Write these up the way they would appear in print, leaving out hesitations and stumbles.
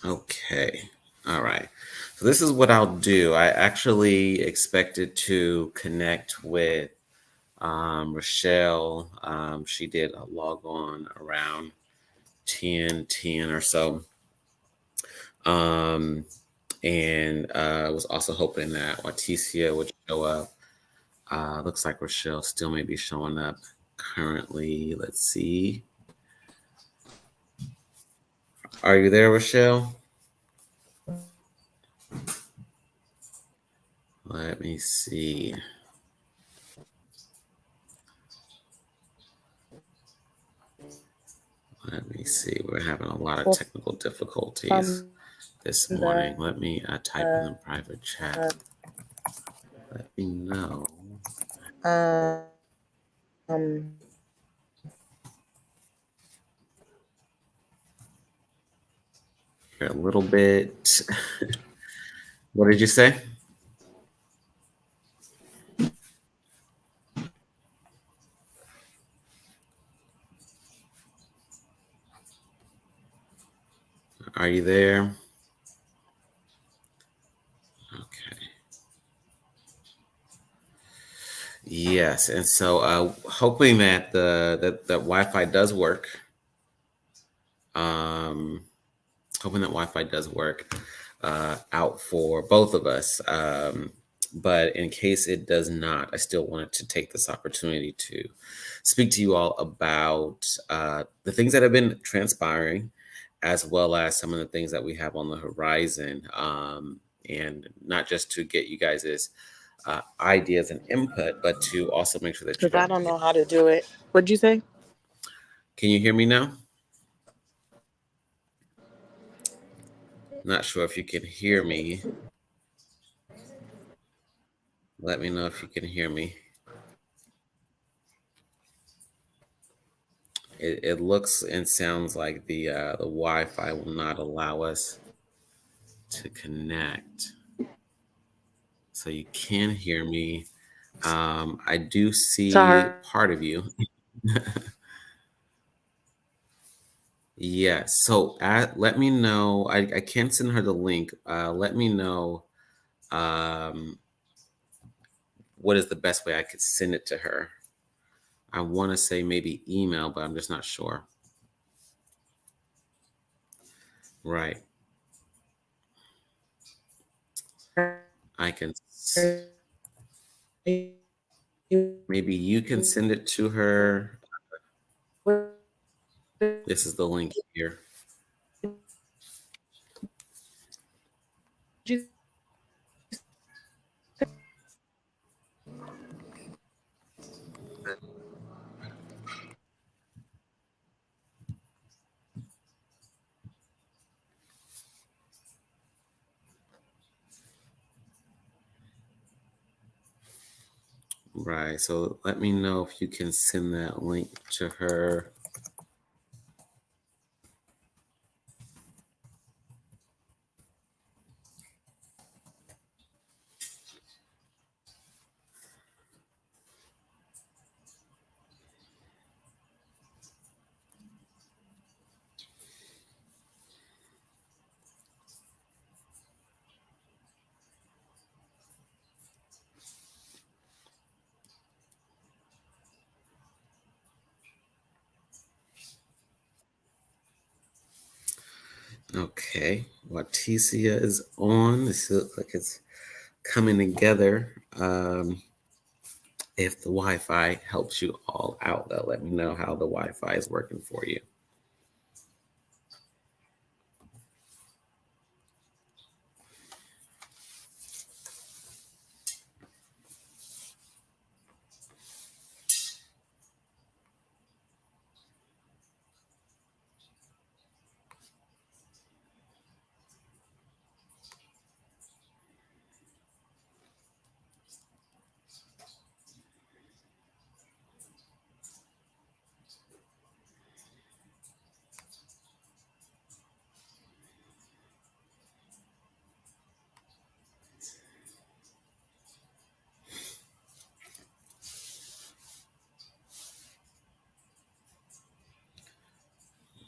Okay. All right. So this is what I'll do. I actually expected to connect with Rochelle. She did a log on around 10 or so. Um, and was also hoping that Leticia would show up. Looks like Rochelle still may be showing up currently. Let's see. Are you there, Rochelle? Let me see. Let me see. We're having a lot of Well, technical difficulties from this morning. the Let me type in the private chat. Let me know. um Here a little bit. What did you say? Are you there? Okay. Yes, and so hoping that that Wi-Fi does work. Um, Hoping that Wi-Fi does work out for both of us. But in case it does not, I still wanted to take this opportunity to speak to you all about the things that have been transpiring, as well as some of the things that we have on the horizon, and not just to get you guys' ideas and input, but to also make sure that because I you're. don't know how to do it. What'd you say? Can you hear me now? Not sure if you can hear me. Let me know if you can hear me. It looks and sounds like the Wi-Fi will not allow us to connect. So you can hear me. I do see Sorry. part of you. Yeah. So let me know. I can't send her the link. Let me know um, what is the best way I could send it to her. I want to say maybe email, but I'm just not sure. Right. I can. Maybe you can send it to her. This is the link here. Right. So let me know if you can send that link to her. Okay. Leticia is on. This looks like it's coming together. If the Wi-Fi helps you all out, though, let me know how the Wi-Fi is working for you.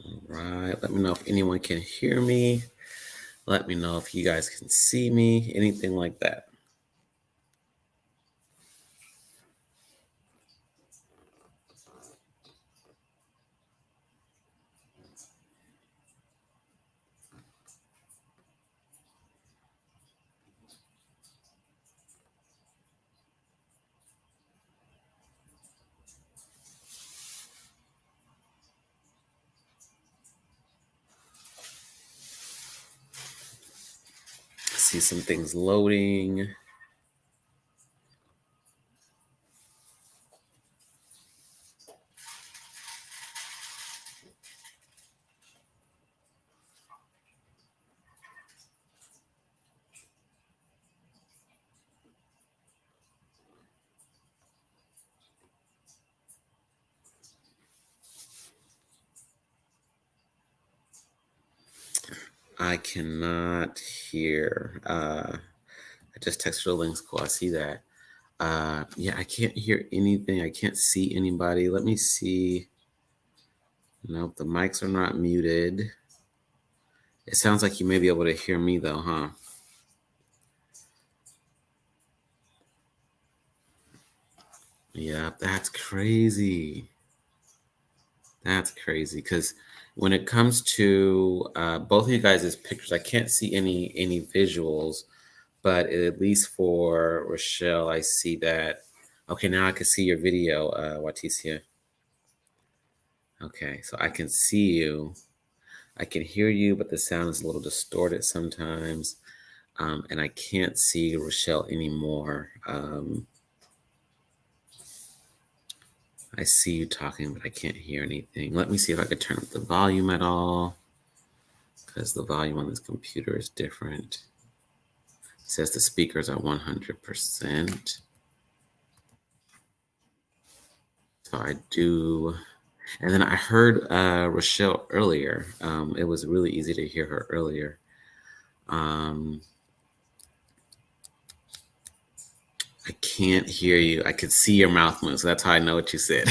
All right. Let me know if anyone can hear me. Let me know if you guys can see me, anything like that. See some things loading. I cannot hear. I just texted the links. Cool. I see that. Yeah, I can't hear anything. I can't see anybody. Let me see. Nope, the mics are not muted. It sounds like you may be able to hear me though, huh? Yeah, that's crazy. That's crazy because when it comes to both of you guys' pictures, I can't see any visuals, but at least for Rochelle, I see that. Okay, now I can see your video, Waticia. Okay, so I can see you. I can hear you, but the sound is a little distorted sometimes. And I can't see Rochelle anymore. I see you talking, but I can't hear anything. Let me see if I could turn up the volume at all, because the volume on this computer is different. It says the speakers are 100%. So I do. And then I heard Rochelle earlier. It was really easy to hear her earlier. I can't hear you. I could see your mouth move. So that's how I know what you said.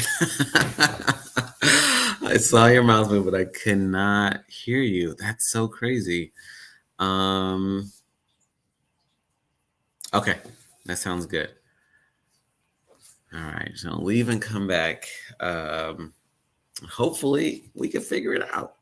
I saw your mouth move, but I could not hear you. That's so crazy. Okay, that sounds good. All right, so leave and come back. Hopefully, we can figure it out.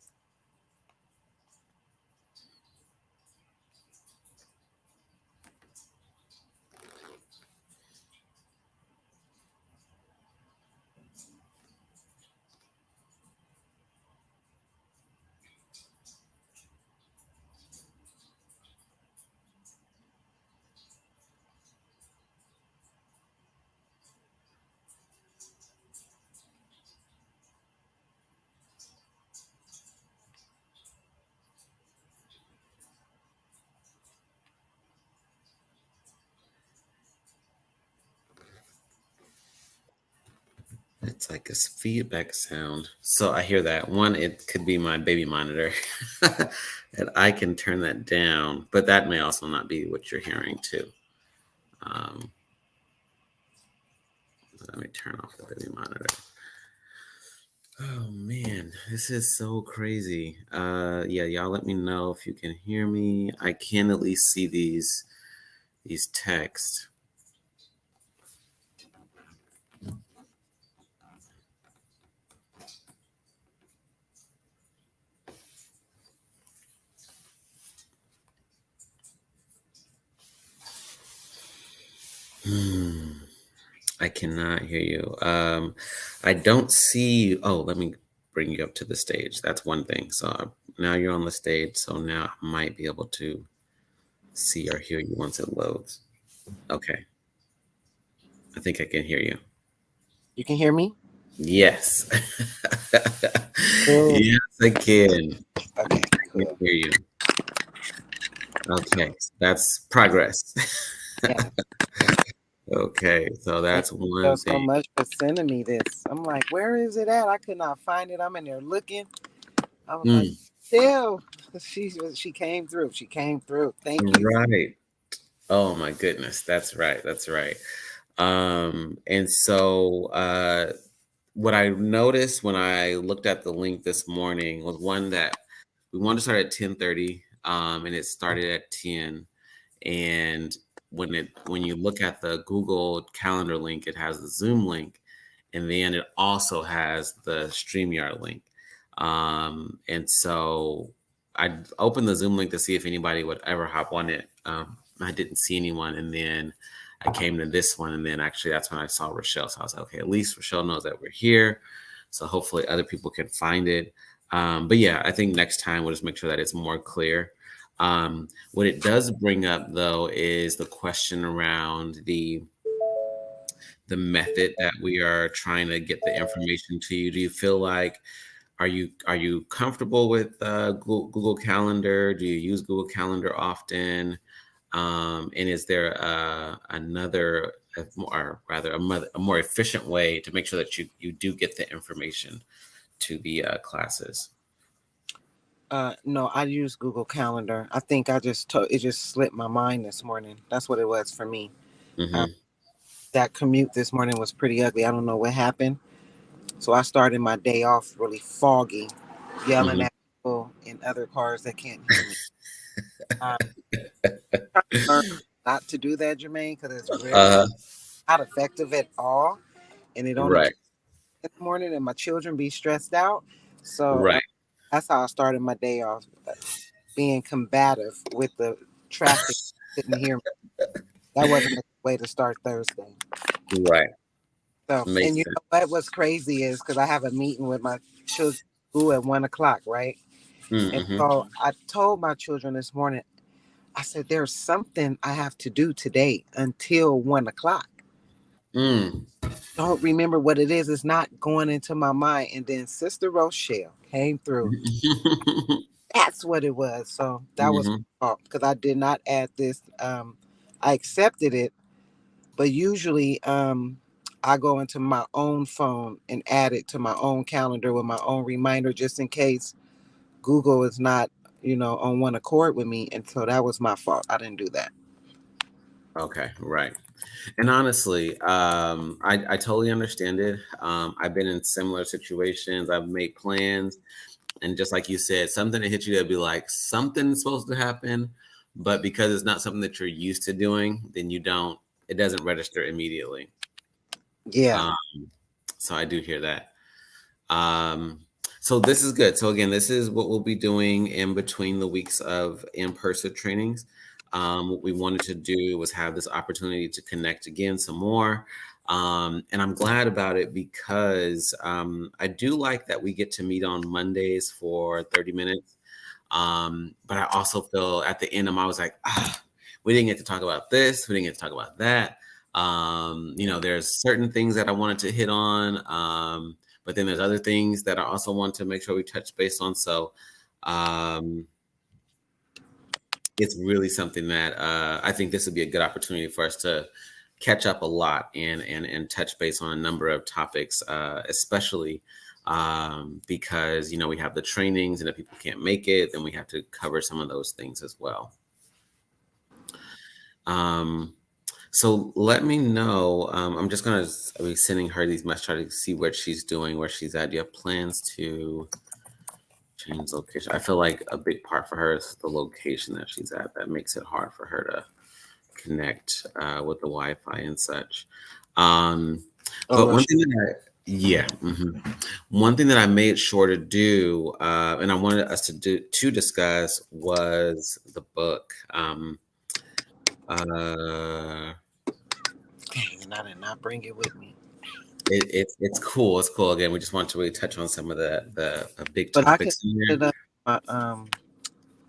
It's like a feedback sound. So I hear that. One, it could be my baby monitor. And I can turn that down, but that may also not be what you're hearing too. Um, Let me turn off the baby monitor. Oh man, this is so crazy. Yeah, y'all let me know if you can hear me. I can at least see these texts. I cannot hear you. I don't see. Oh, let me bring you up to the stage. That's one thing. So now you're on the stage. So now I might be able to see or hear you once it loads. Okay. I think I can hear you. You can hear me? Yes. Cool. Yes, I can. Okay, I can cool. hear you. Okay. That's progress. Yeah. Okay. So Thank that's you one so thing. much for sending me this. I'm like, where is it at? I could not find it. I'm in there looking. I was like, Mm, still, she came through. She came through. Thank you. right. Oh my goodness. That's right. That's right. And so what I noticed when I looked at the link this morning was one that we wanted to start at 10:30. and it started at 10. And when you look at the Google Calendar link, it has the Zoom link, and then it also has the StreamYard link. And so I opened the Zoom link to see if anybody would ever hop on it. I didn't see anyone, and then I came to this one, and then actually that's when I saw Rochelle. So I was like, okay, at least Rochelle knows that we're here. So hopefully other people can find it. But yeah, I think next time we'll just make sure that it's more clear. What it does bring up though is the question around the method that we are trying to get the information to you. Do you feel like are you comfortable with Google Calendar? Do you use Google Calendar often? And is there another, or rather, a more efficient way to make sure that you do get the information to the classes? No, I use Google Calendar. I think it just slipped my mind this morning. That's what it was for me. Um, Hmm. that commute this morning was pretty ugly. I don't know what happened. So I started my day off really foggy, yelling Hmm. at people in other cars that can't hear me. I'm trying to learn not to do that, Jermaine, because it's really Uh, not effective at all. And it only right, gets in the morning and my children be stressed out. So right. that's how I started my day off, being combative with the traffic. Couldn't hear me. That wasn't a good way to start Thursday. Right. So, and Makes you sense. know what? What's crazy is because I have a meeting with my children school at 1 o'clock, right? And Mm-hmm. so I told my children this morning, I said, there's something I have to do today until 1 o'clock. Mm. Don't remember what it is. It's not going into my mind. And then Sister Rochelle came through. That's what it was. So that was Hmm. my fault because I did not add this. I accepted it, but usually I go into my own phone and add it to my own calendar with my own reminder just in case Google is not, on one accord with me. And so that was my fault. I didn't do that. Okay, right. And honestly, I totally understand it. I've been in similar situations. I've made plans, and just like you said, something that hits you that'd be like something's supposed to happen, but because it's not something that you're used to doing, then you don't. It doesn't register immediately. Yeah. Um, so I do hear that. Um, so this is good. So again, this is what we'll be doing in between the weeks of in-person trainings. What we wanted to do was have this opportunity to connect again some more. And I'm glad about it because I do like that we get to meet on Mondays for 30 minutes. But I also feel at the end, I was like, we didn't get to talk about this. We didn't get to talk about that. There's certain things that I wanted to hit on. But then there's other things that I also want to make sure we touch base on. So um, it's really something that I think this would be a good opportunity for us to catch up a lot and touch base on a number of topics, especially because we have the trainings, and if people can't make it, then we have to cover some of those things as well. Um, so let me know. I'm just gonna be sending her these messages, try to see what she's doing, where she's at. Do you have plans to change location? I feel like a big part for her is the location that she's at. That makes it hard for her to connect with the Wi-Fi and such. Um, Oh, but well, one thing that one thing that I made sure to do, and I wanted us to discuss was the book. Uh, dang, and I did not bring it with me. it's cool. It's cool. Again, we just want to really touch on some of the big But I can topics in put there. it up.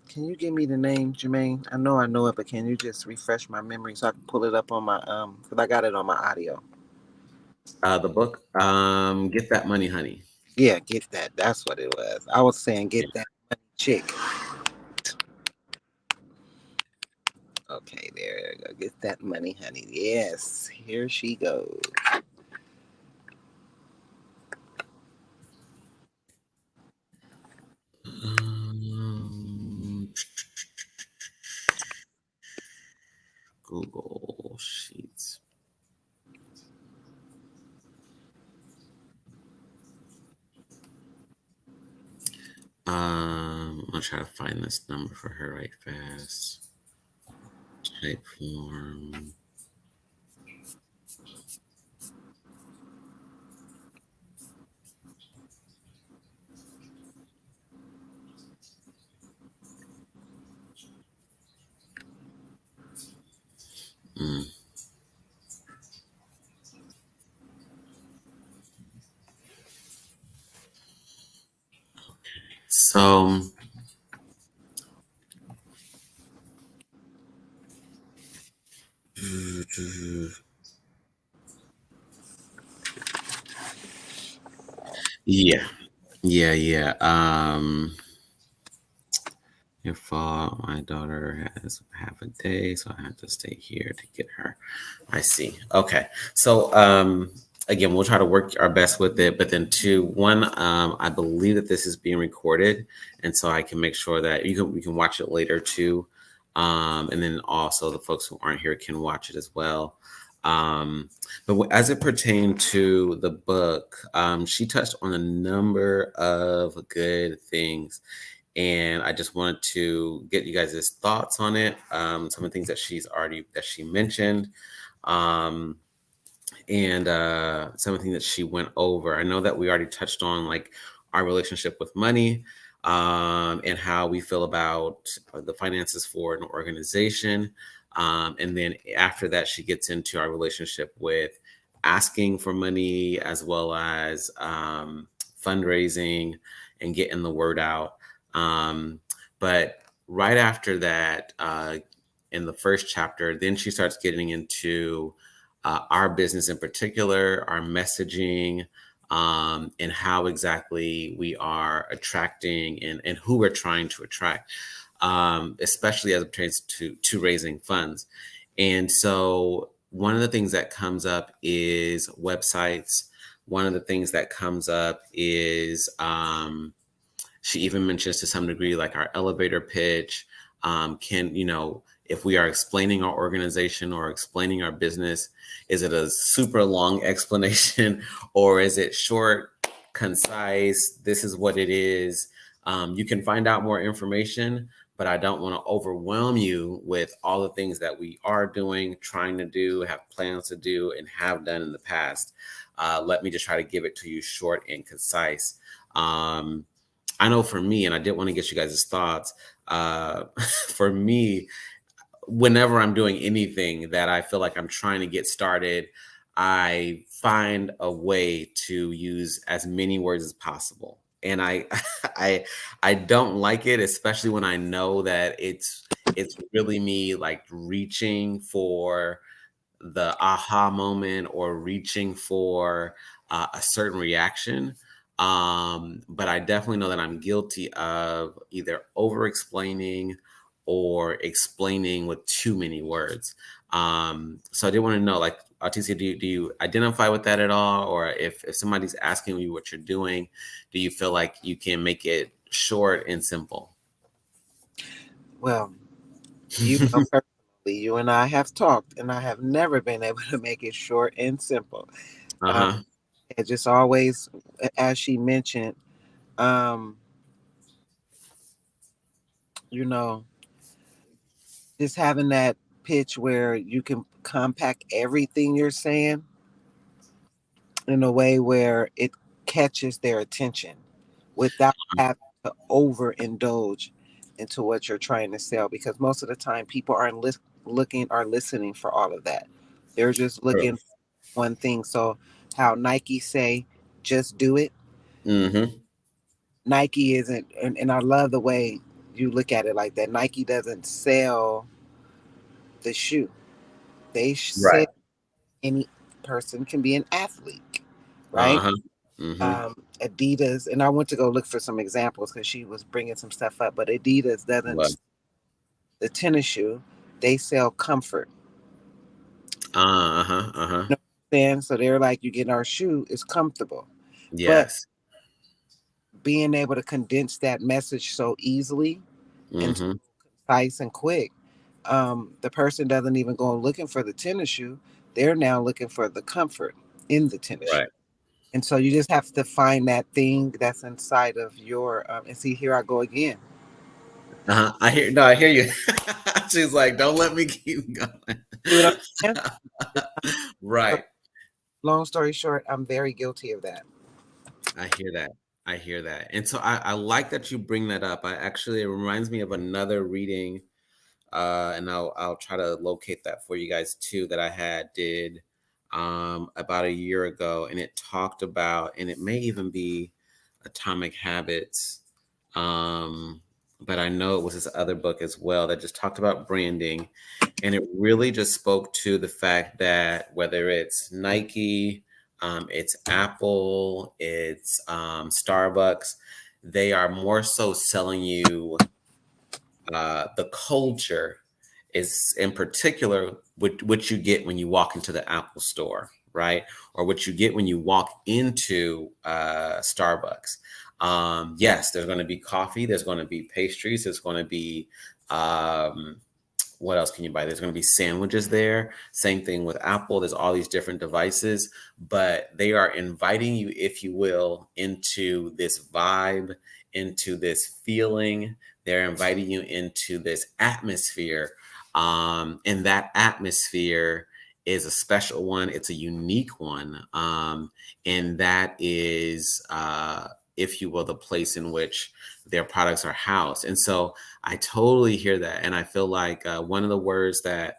Can you give me the name, Jermaine? I know it, but can you just refresh my memory so I can pull it up on my because I got it on my audio. The book, Get That Money, Honey. Yeah, get that. That's what it was. I was saying Yeah. get that money chick. Okay, there you go. Get that money, honey. Yes, here she goes. Um, Google Sheets. want to try to find this number for her right fast. Type form. Mm. So, yeah, yeah. Your fault. My daughter has half a day, so I have to stay here to get her. I see. Okay. So again, we'll try to work our best with it. But then two, one, I believe that this is being recorded, and so I can make sure that we can watch it later too. And then also the folks who aren't here can watch it as well. But as it pertained to the book, she touched on a number of good things, and I just wanted to get you guys' thoughts on it. Some of the things that she mentioned, um, and some of the things that she went over. I know that we already touched on like our relationship with money, and how we feel about the finances for an organization. And then after that, she gets into our relationship with asking for money as well as fundraising and getting the word out. But right after that, in the first chapter, then she starts getting into our business in particular, our messaging, and how exactly we are attracting and who we're trying to attract, especially as it pertains to raising funds. And so one of the things that comes up is websites. One of the things that comes up is she even mentions to some degree like our elevator pitch. Can, if we are explaining our organization or explaining our business, is it a super long explanation or is it short, concise? This is what it is. You can find out more information, but I don't want to overwhelm you with all the things that we are doing, trying to do, have plans to do, and have done in the past. Let me just try to give it to you short and concise. I know for me, and I did want to get you guys' thoughts. For me, whenever I'm doing anything that I feel like I'm trying to get started, I find a way to use as many words as possible. And I I I don't like it, especially when I know that it's really me like reaching for the aha moment or reaching for a certain reaction. But I definitely know that I'm guilty of either over explaining or explaining with too many words. So I did want to know, like, Artesia, do you identify with that at all? Or if somebody's asking you what you're doing, do you feel like you can make it short and simple? Well, personally, you and I have talked, and I have never been able to make it short and simple. Um, Uh-huh. it just always, as she mentioned, um, you know, just having that pitch where you can compact everything you're saying in a way where it catches their attention without having to overindulge into what you're trying to sell. Because most of the time, people aren't looking or listening for all of that. They're just True. looking for one thing. So, how Nike say, just do it. Mm-hmm. Nike isn't, and I love the way you look at it like that. Nike doesn't sell the shoe, they sell Right. any person can be an athlete, right? Uh-huh. Mm-hmm. Adidas, and I went to go look for some examples because she was bringing some stuff up, but Adidas doesn't the tennis shoe, they sell comfort. Uh-huh, uh-huh. You know what I'm saying? So they're like, you get our shoe, it's comfortable. But Yes. being able to condense that message so easily and so Mhm. concise and quick, the person doesn't even go looking for the tennis shoe. They're now looking for the comfort in the tennis shoe. Right. And so you just have to find that thing that's inside of your, and see, here I go again. I hear. No, I hear you. She's like, don't let me keep going. See what I'm saying? Right. Long story short, I'm very guilty of that. I hear that. I hear that. And so I like that you bring that up. I actually, it reminds me of another reading, and I'll try to locate that for you guys too, that I had did about a year ago, and it talked about, and it may even be Atomic Habits, but I know it was this other book as well that just talked about branding, and it really just spoke to the fact that whether it's Nike, it's Apple, it's Starbucks, they are more so selling you the culture is in particular what you get when you walk into the Apple store, right? Or what you get when you walk into Starbucks. Yes, there's going to be coffee, there's going to be pastries, there's going to be um, what else can you buy? There's going to be sandwiches there. Same thing with Apple. There's all these different devices, but they are inviting you, if you will, into this vibe, into this feeling. They're inviting you into this atmosphere. And that atmosphere is a special one. It's a unique one. And that is, if you will, the place in which their products are housed. And so I totally hear that. And I feel like one of the words that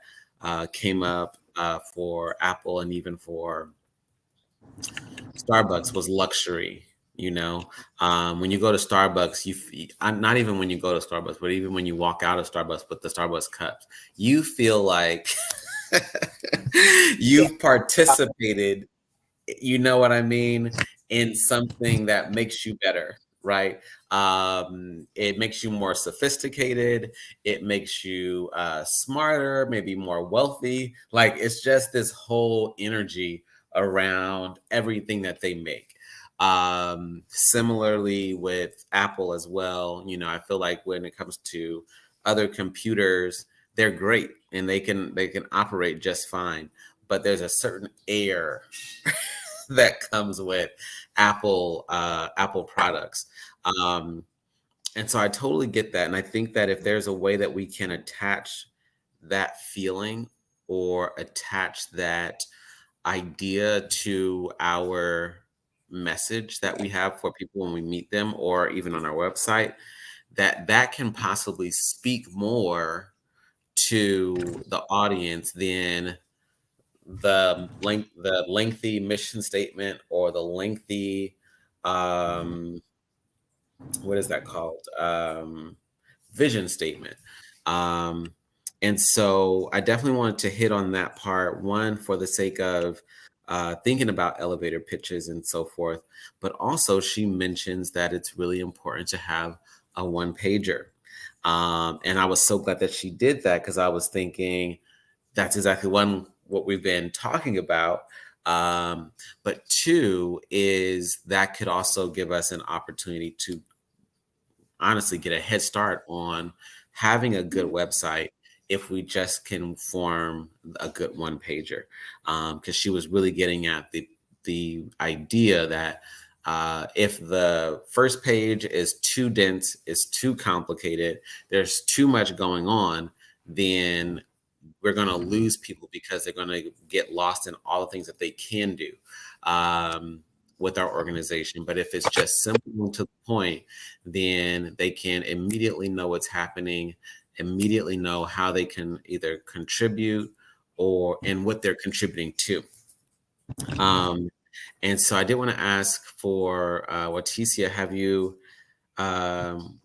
came up for Apple and even for Starbucks was luxury. You know, when you go to Starbucks, not even when you go to Starbucks, but even when you walk out of Starbucks with the Starbucks cups, you feel like Yeah. you've participated, you know what I mean, in something that makes you better, right? It makes you more sophisticated. It makes you smarter, maybe more wealthy. Like it's just this whole energy around everything that they make. Similarly with Apple as well, you know, I feel like when it comes to other computers, they're great and they can operate just fine, but there's a certain air that comes with Apple products. Um, and so I totally get that. And I think that if there's a way that we can attach that feeling or attach that idea to our message that we have for people when we meet them or even on our website, that can possibly speak more to the audience than the lengthy mission statement or the lengthy um what is that called vision statement. um and so I definitely wanted to hit on that part, one for the sake of thinking about elevator pitches and so forth, but also she mentions that it's really important to have a one pager. And I was so glad that she did that because I was thinking that's exactly one what we've been talking about. But two is that could also give us an opportunity to honestly get a head start on having a good website if we just can form a good one pager. Because she was really getting at the idea that if the first page is too dense, is too complicated, there's too much going on, then we're going to lose people because they're going to get lost in all the things that they can do with our organization. But if it's just simple and to the point, then they can immediately know what's happening, immediately know how they can either contribute or and what they're contributing to. Um, and so I did want to ask for Leticia, have you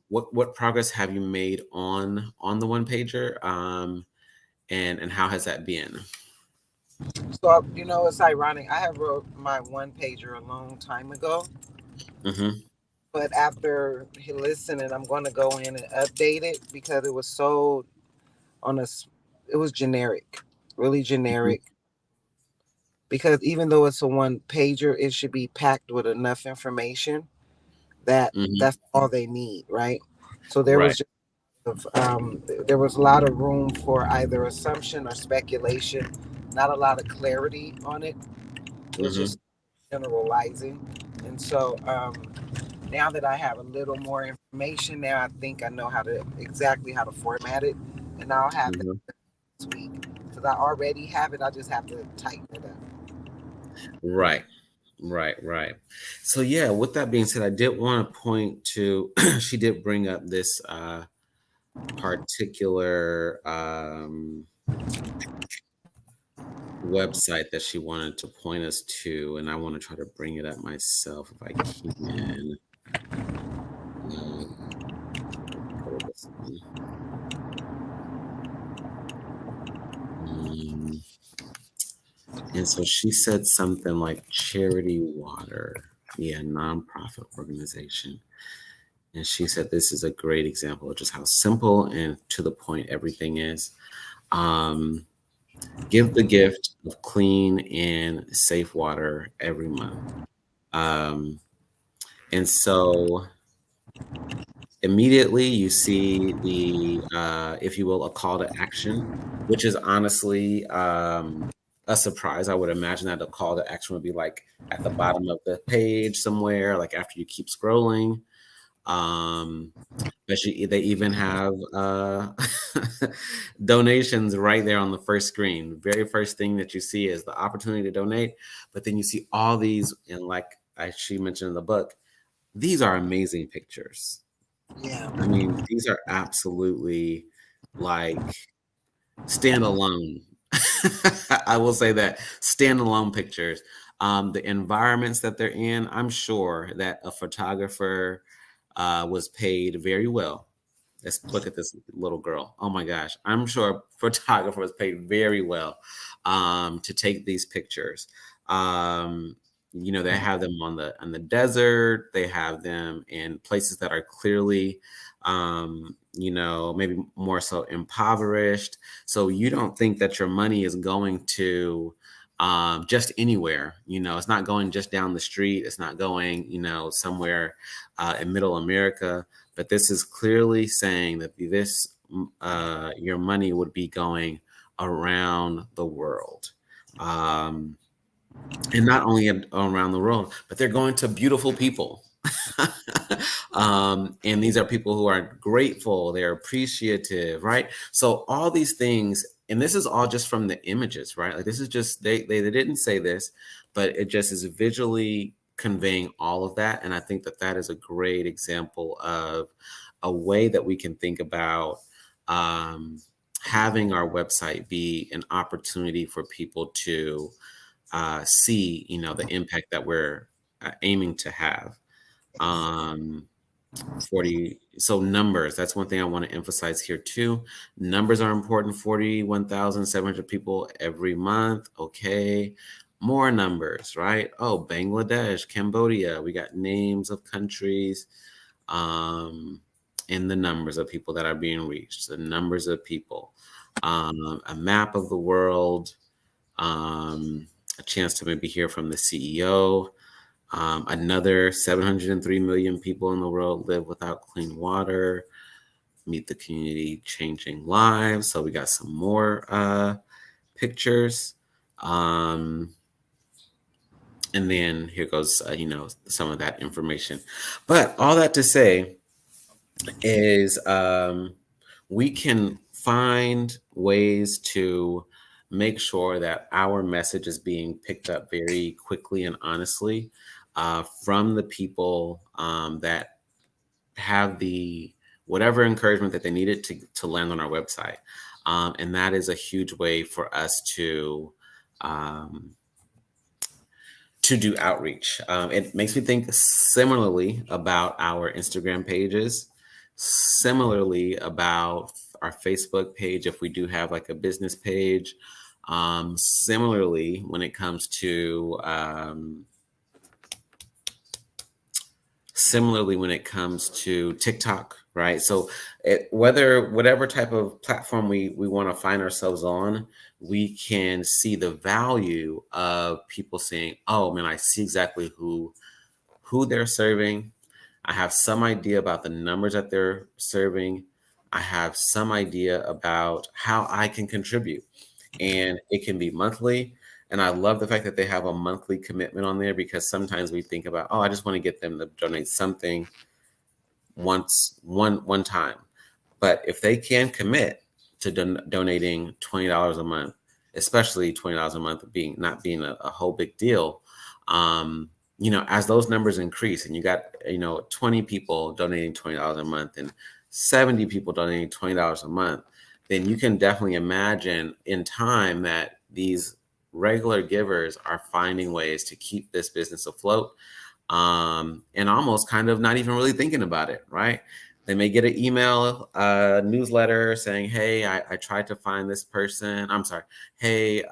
what progress have you made on the one pager? And how has that been? So you know, it's ironic. I have wrote my one pager a long time ago, Mhm, but after listening, I'm going to go in and update it because it was so on a. It was generic, really mhm, generic. Because even though it's a one pager, it should be packed with enough information that mhm. that's all they need, right? So there Right. was just there was a lot of room for either assumption or speculation, not a lot of clarity on it. It was Mhm, just generalizing, and so Now that I have a little more information, now I think I know how to exactly how to format it, and I'll have that Mhm. this week because I already have it. I just have to tighten it up. Right. Right, right. So yeah, with that being said, I did want to point to she did bring up this particular website that she wanted to point us to, and I want to try to bring it up myself if I can. Let's go to this one. Um, and so she said something like Charity Water, yeah, nonprofit organization. And she said this is a great example of just how simple and to the point everything is. Um, Give the gift of clean and safe water every month. Um, and so immediately you see the, if you will, a call to action, which is honestly a surprise. I would imagine that the call to action would be like at the bottom of the page somewhere, like after you keep scrolling. Um, but they even have donations right there on the first screen. The very first thing that you see is the opportunity to donate, but then you see all these, and like she mentioned in the book, these are amazing pictures. Yeah, I mean, these are absolutely like standalone. I will say that standalone pictures. The environments that they're in, I'm sure that a photographer was paid very well. Let's look at this little girl. Oh my gosh. I'm sure a photographer was paid very well to take these pictures. Um, they have them on the desert. They have them in places that are clearly, maybe more so impoverished. So you don't think that your money is going to just anywhere. It's not going just down the street. It's not going, somewhere in middle America. But this is clearly saying that your money would be going around the world. Um, and not only around the world, but they're going to beautiful people. And these are people who are grateful, they're appreciative, right? So all these things, and this is all just from the images, right? Like this is just they didn't say this, but it just is visually conveying all of that. And I think that that is a great example of a way that we can think about um, having our website be an opportunity for people to see, the impact that we're aiming to have. Um, 40, so numbers, that's one thing I want to emphasize here too. Numbers are important. 41,700 people every month. Okay. More numbers, right? Oh, Bangladesh, Cambodia. We got names of countries, um, and the numbers of people that are being reached, the numbers of people, a map of the world, a chance to maybe hear from the CEO. Another 703 million people in the world live without clean water. Meet the community changing lives. So we got some more pictures. Um, and then here goes, some of that information. But all that to say is we can find ways to make sure that our message is being picked up very quickly and honestly from the people that have the whatever encouragement that they needed to land on our website. And that is a huge way for us um, to do outreach. It makes me think similarly about our Instagram pages, similarly about our Facebook page if we do have like a business page. Similarly, when it comes to TikTok, right? So whatever type of platform we want to find ourselves on, we can see the value of people saying, "Oh man, I see exactly who they're serving. I have some idea about the numbers that they're serving. I have some idea about how I can contribute." And it can be monthly. And I love the fact that they have a monthly commitment on there, because sometimes we think about, oh, I just want to get them to donate something one time. But if they can commit to donating $20 a month, especially $20 a month being not being a whole big deal, um, as those numbers increase and you got 20 people donating $20 a month and 70 people donating $20 a month, then you can definitely imagine in time that these regular givers are finding ways to keep this business afloat, and almost kind of not even really thinking about it, right? They may get an email, newsletter saying, "Hey, I tried to find this person. I'm sorry. Hey,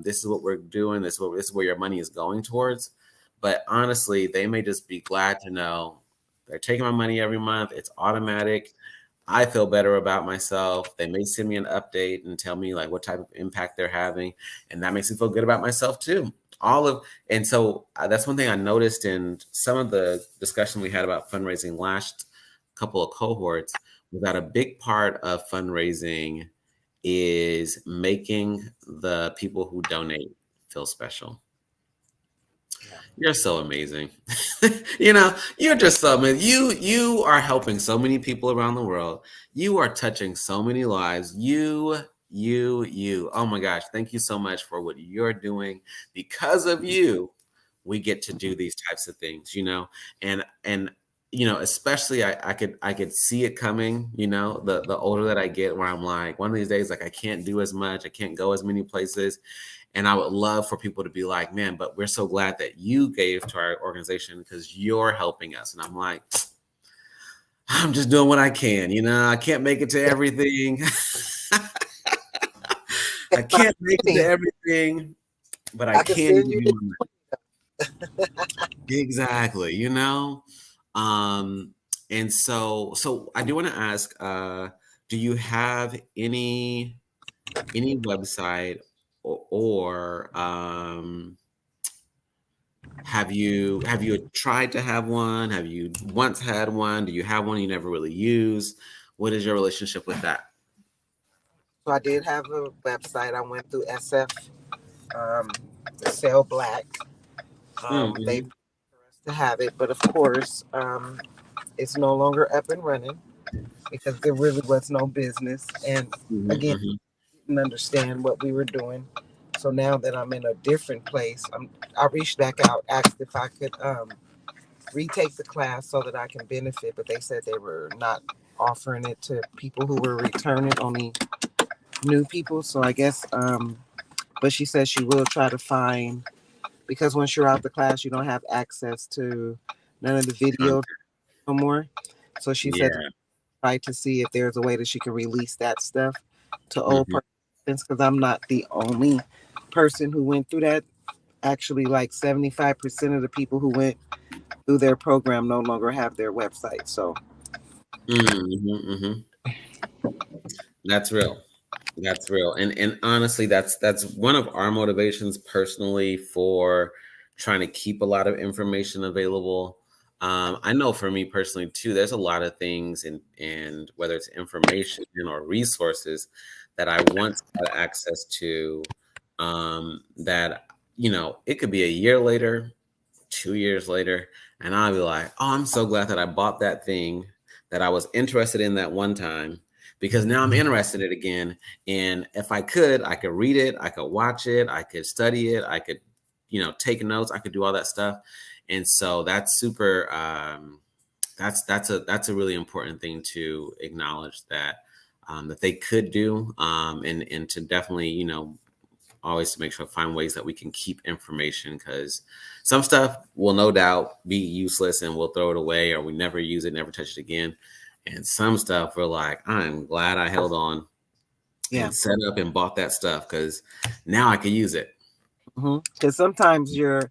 this is what we're doing. This is where your money is going towards." But honestly, they may just be glad to know they're taking my money every month. It's automatic. I feel better about myself. They may send me an update and tell me like what type of impact they're having, and that makes me feel good about myself too. All of and so That's one thing I noticed in some of the discussion we had about fundraising last couple of cohorts, was that a big part of fundraising is making the people who donate feel special. Yeah. You're so amazing. You're just so amazing. You are helping so many people around the world. You are touching so many lives. You. Oh my gosh, thank you so much for what you're doing. Because of you, we get to do these types of things, and especially I could see it coming, the older that I get, where I'm like, one of these days, like I can't do as much, I can't go as many places. And I would love for people to be like, man, but we're so glad that you gave to our organization because you're helping us. And I'm like, I'm just doing what I can. I can't make it to Yeah. everything. I That's my can't make it to thing. everything, but I I can can send give you you my exactly, Um, and so I do want to ask, do you have any website, or have you tried to have one? Have you once had one? Do you have one you never really use? What is your relationship with that? So I did have a website. I went through SF, um, Sell Black. They Mm-hmm, for us to have it, but of course, it's no longer up and running because there really was no business. And again, mm-hmm, didn't understand what we were doing. So now that I'm in a different place, I reached back out, asked if I could retake the class so that I can benefit, but they said they were not offering it to people who were returning, only new people. So I guess, but she says she will try to find, because once you're out the class, you don't have access to none of the video mm-hmm. no more. So she said Yeah. try to see if there's a way that she can release that stuff to old Mm-hmm, participants, because I'm not the only person who went through that. Actually, like 75% of the people who went through their program no longer have their website. So mm-hmm. That's real. That's real. And honestly, that's one of our motivations personally for trying to keep a lot of information available. I know for me personally too, there's a lot of things, and whether it's information or resources that I once had access to, that it could be a year later, 2 years later, and I'll be like, oh, I'm so glad that I bought that thing that I was interested in that one time, because now I'm interested in it again. And if I could read it, I could watch it, I could study it, I could, take notes, I could do all that stuff. And so that's super, that's a really important thing to acknowledge that they could do, and to definitely, always to make sure find ways that we can keep information, because some stuff will no doubt be useless and we'll throw it away, or we never use it, never touch it again. And some stuff we're like, I'm glad I held on yeah, and set up and bought that stuff, because now I can use it. because sometimes it's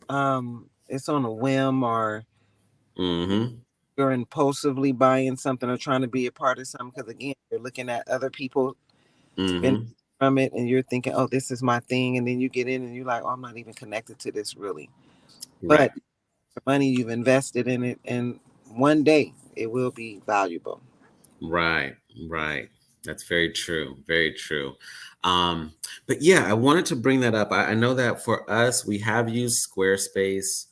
on a whim, or Mm-hmm. you're impulsively buying something or trying to be a part of something. Because again, you're looking at other people spending Mm-hmm. from it, and you're thinking, "Oh, this is my thing," and then you get in and you're like, "Oh, I'm not even connected to this really." Right. But the money you've invested in it, and one day it will be valuable. Right. Right. That's very true. Very true. Um, but yeah, I wanted to bring that up. I know that for us, we have used Squarespace.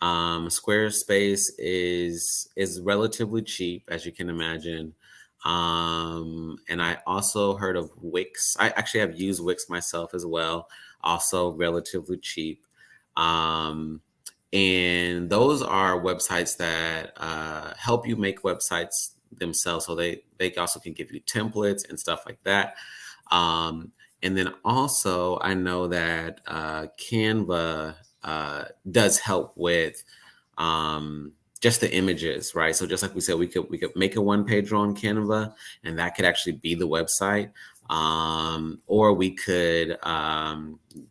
Squarespace is relatively cheap, as you can imagine. And I also heard of Wix. I actually have used Wix myself as well. Also relatively cheap. Um, and those are websites that help you make websites themselves, so they also can give you templates and stuff like that. um, and then also I know that Canva does help with just the images, right? So just like we said, we could make a one pager on Canva, and that could actually be the website. Or we could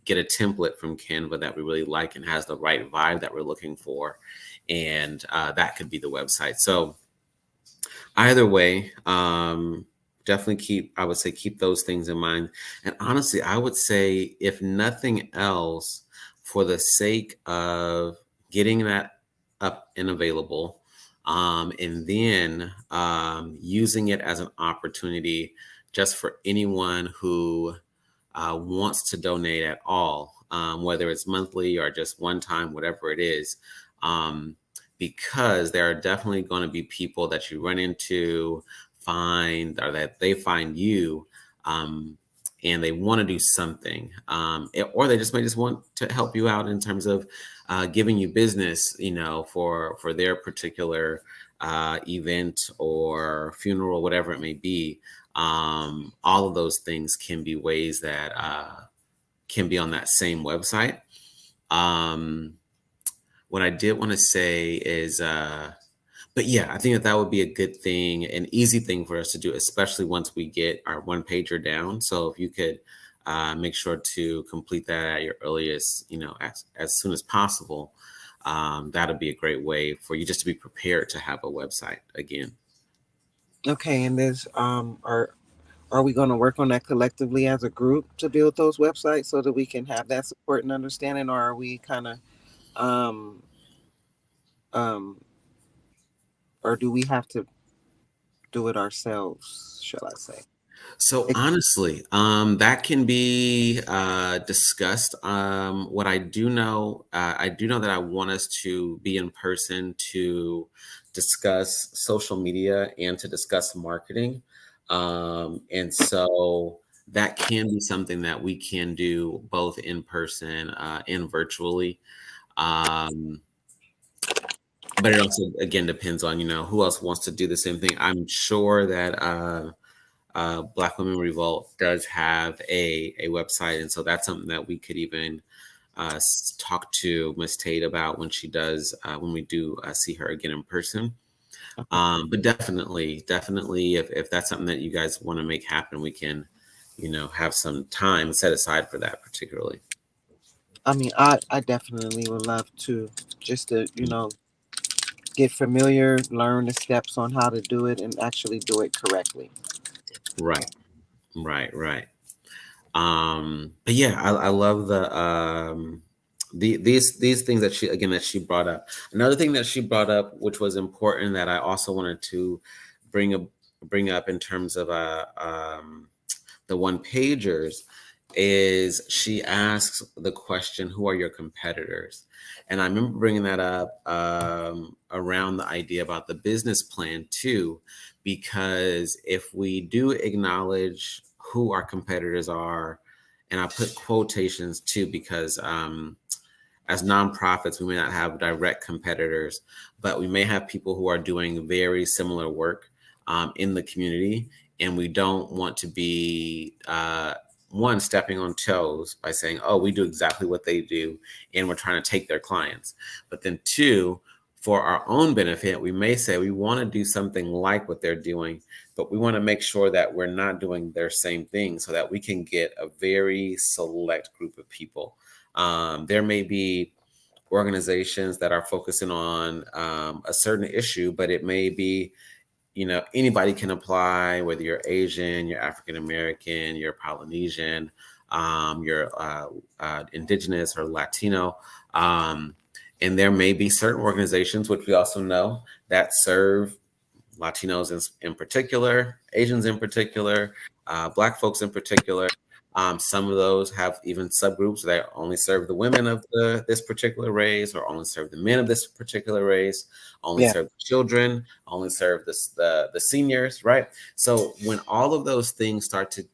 get a template from Canva that we really like and has the right vibe that we're looking for, and that could be the website. So either way, definitely I would say keep those things in mind. And honestly, I would say, if nothing else, for the sake of getting that up and available, and then using it as an opportunity just for anyone who wants to donate at all, whether it's monthly or just one time, whatever it is, um, because there are definitely going to be people that you run into, find, or that they find you, um, and they want to do something, or they just may just want to help you out in terms of giving you business, for their particular event or funeral, whatever it may be. All of those things can be ways that can be on that same website. Um, what I did want to say is, but yeah, I think that would be a good thing, an easy thing for us to do, especially once we get our one pager down. So if you could make sure to complete that at your earliest, as soon as possible, that'll be a great way for you just to be prepared to have a website again. Okay, and there's are we going to work on that collectively as a group to build those websites so that we can have that support and understanding, or are we kind of um um or do we have to do it ourselves, shall I say? So honestly, that can be discussed. What I do know that I want us to be in person to discuss social media and to discuss marketing. And so that can be something that we can do both in person and virtually. Um, but it also, again, depends on, who else wants to do the same thing. I'm sure that Black Women Revolt does have a website, and so that's something that we could even talk to Miss Tate about when she does when we do see her again in person. Okay. But definitely, if that's something that you guys want to make happen, we can, have some time set aside for that particularly. I mean, I definitely would love to just to, get familiar, learn the steps on how to do it and actually do it correctly. Right, right. But yeah, I love these things that she brought up. Another thing that she brought up, which was important, that I also wanted to bring up bring up in terms of the one pagers, is she asks the question, "Who are your competitors?" And I remember bringing that up around the idea about the business plan too, because if we do acknowledge who our competitors are, and I put quotations too, because as nonprofits, we may not have direct competitors, but we may have people who are doing very similar work in the community. And we don't want to be, one, stepping on toes by saying, oh, we do exactly what they do, and we're trying to take their clients. But then, two, for our own benefit, we may say we want to do something like what they're doing, but we want to make sure that we're not doing their same thing so that we can get a very select group of people. There may be organizations that are focusing on a certain issue, but it may be, anybody can apply, whether you're Asian, you're African American, you're Polynesian, you're indigenous or Latino. And there may be certain organizations, which we also know, that serve Latinos in particular, Asians in particular, Black folks in particular. Some of those have even subgroups that only serve the women of this particular race, or only serve the men of this particular race, only Yeah. serve the children, only serve the seniors, right? So when all of those things start to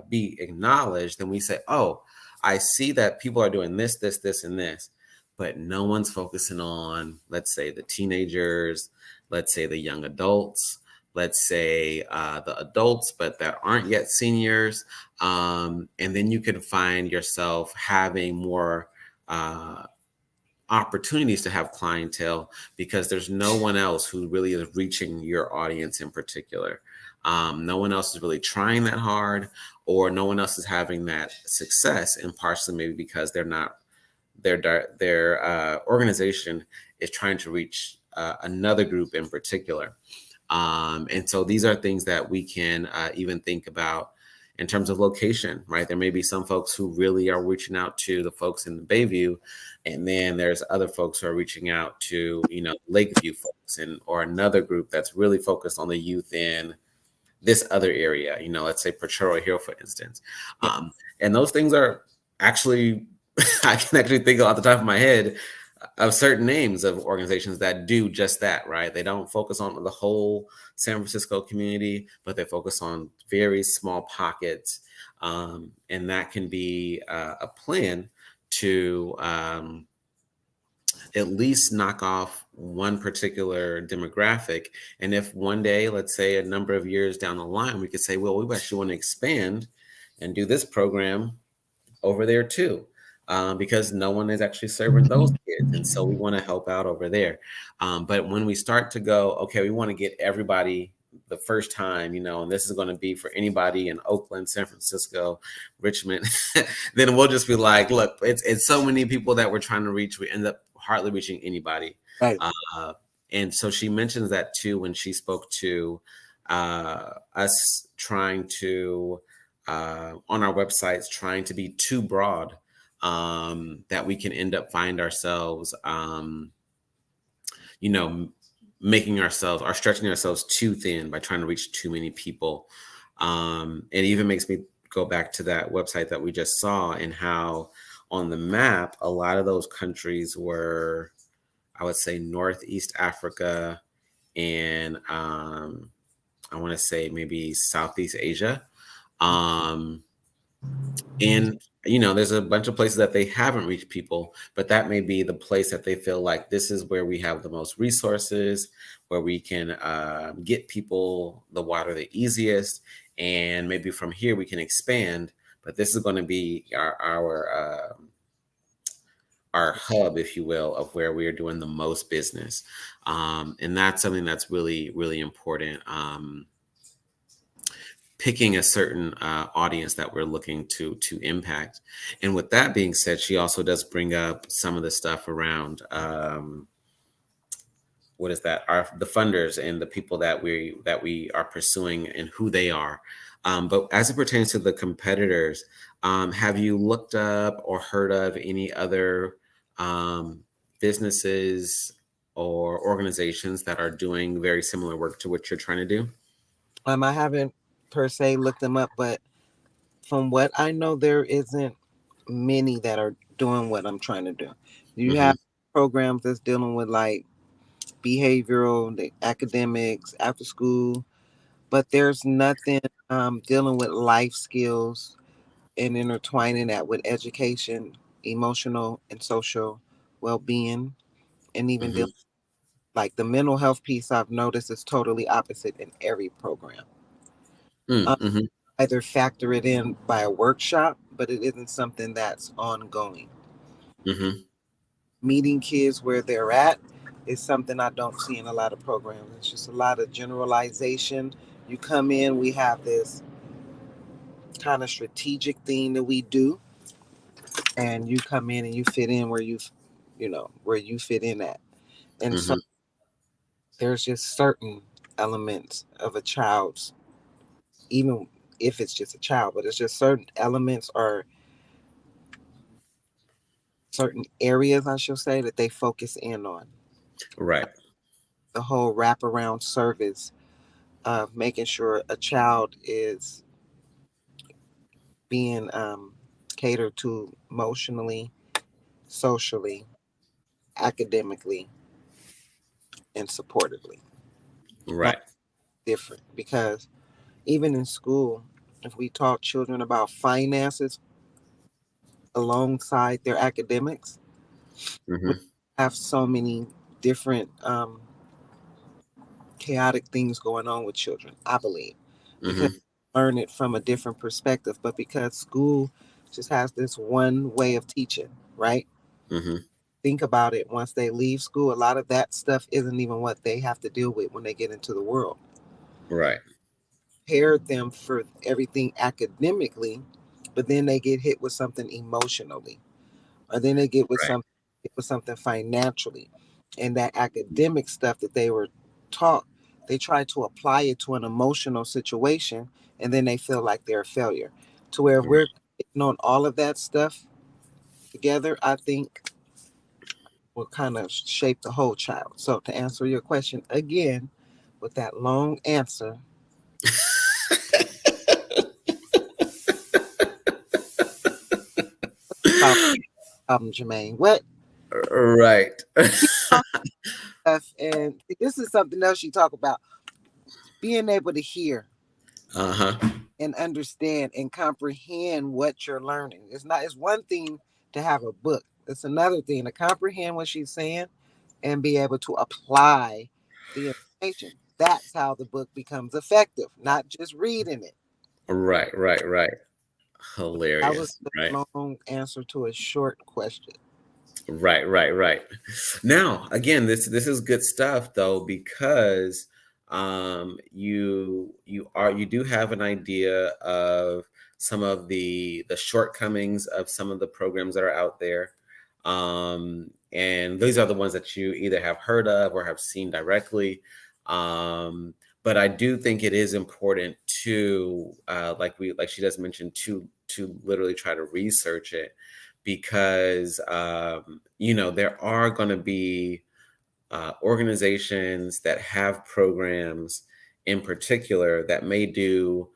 be acknowledged, then we say, oh, I see that people are doing this, this, this, and this, but no one's focusing on, let's say, the teenagers, let's say the young adults, let's say the adults, but that aren't yet seniors. And then you can find yourself having more opportunities to have clientele because there's no one else who really is reaching your audience in particular. No one else is really trying that hard, or no one else is having that success, and partially maybe because they're not their organization is trying to reach another group in particular. And so these are things that we can even think about in terms of location, right? There may be some folks who really are reaching out to the folks in the Bayview, and then there's other folks who are reaching out to, Lakeview folks, and or another group that's really focused on the youth in this other area, let's say Potrero Hill, for instance. Yeah. And those things are actually, I can actually think off the top of my head of certain names of organizations that do just that, right? They don't focus on the whole San Francisco community, but they focus on very small pockets. And that can be a plan to at least knock off one particular demographic. And if one day, let's say a number of years down the line, we could say, well, we actually want to expand and do this program over there too, because no one is actually serving those kids. And so we want to help out over there. But when we start to go, okay, we want to get everybody the first time, and this is going to be for anybody in Oakland, San Francisco, Richmond, then we'll just be like, look, it's so many people that we're trying to reach, we end up hardly reaching anybody. Right. Uh, and so she mentions that too when she spoke to us trying to on our websites trying to be too broad, that we can end up find ourselves you know making ourselves or stretching ourselves too thin by trying to reach too many people. It even makes me go back to that website that we just saw, and how on the map a lot of those countries were, I would say, Northeast Africa, and I want to say maybe Southeast Asia. Um, and there's a bunch of places that they haven't reached people, but that may be the place that they feel like this is where we have the most resources, where we can get people the water the easiest, and maybe from here we can expand. But this is going to be our hub, if you will, of where we are doing the most business. And that's something that's really, really important. Picking a certain audience that we're looking to impact. And with that being said, she also does bring up some of the stuff around what is that? The funders and the people that we are pursuing and who they are. But as it pertains to the competitors, have you looked up or heard of any other businesses or organizations that are doing very similar work to what you're trying to do? I haven't per se looked them up, but from what I know, there isn't many that are doing what I'm trying to do. You Hmm. have programs that's dealing with like behavioral, the academics, after school, but there's nothing dealing with life skills and intertwining that with education, emotional and social well-being, and even dealing Hmm. like the mental health piece. I've noticed is totally opposite in every program. Um, Mm-hmm. Either factor it in by a workshop, but it isn't something that's ongoing. Hmm. Meeting kids where they're at is something I don't see in a lot of programs. It's just a lot of generalization. You come in, we have this kind of strategic thing that we do, and you come in and you fit in where where you fit in at. And so Hmm. there's just certain elements of a child's, even if it's just a child, but it's just certain elements or certain areas, I should say, that they focus in on. Right. the whole wraparound service of making sure a child is being catered to emotionally, socially, academically, and supportively. That's Right. different because even in school, if we taught children about finances alongside their academics, we Hmm. have so many different chaotic things going on with children, I believe, because Hmm. learn it from a different perspective, but because school just has this one way of teaching, right? Hmm. Think about it. Once they leave school, a lot of that stuff isn't even what they have to deal with when they get into the world. Right. Prepare them for everything academically, but then they get hit with something emotionally, or then they Right. get with something financially, and that academic stuff that they were taught, they try to apply it to an emotional situation, and then they feel like they're a failure. To where if we're getting on all of that stuff together, I think will kind of shape the whole child. So to answer your question again, with that long answer, problem, Jermaine. What Right. keep talking stuff, and this is something else you talk about: being able to hear Uh-huh. and understand and comprehend what you're learning. It's not. It's one thing to have a book. It's another thing to comprehend what she's saying and be able to apply the information. That's how the book becomes effective, not just reading it. Right, right, right. That was Hilarious. Right. a long answer to a short question. Right, right, right. Now, again, this is good stuff though, because you do have an idea of some of the shortcomings of some of the programs that are out there. And these are the ones that you either have heard of or have seen directly. Um, but I do think it is important to like she does mention, to literally try to research it, because there are going to be organizations that have programs in particular that may do,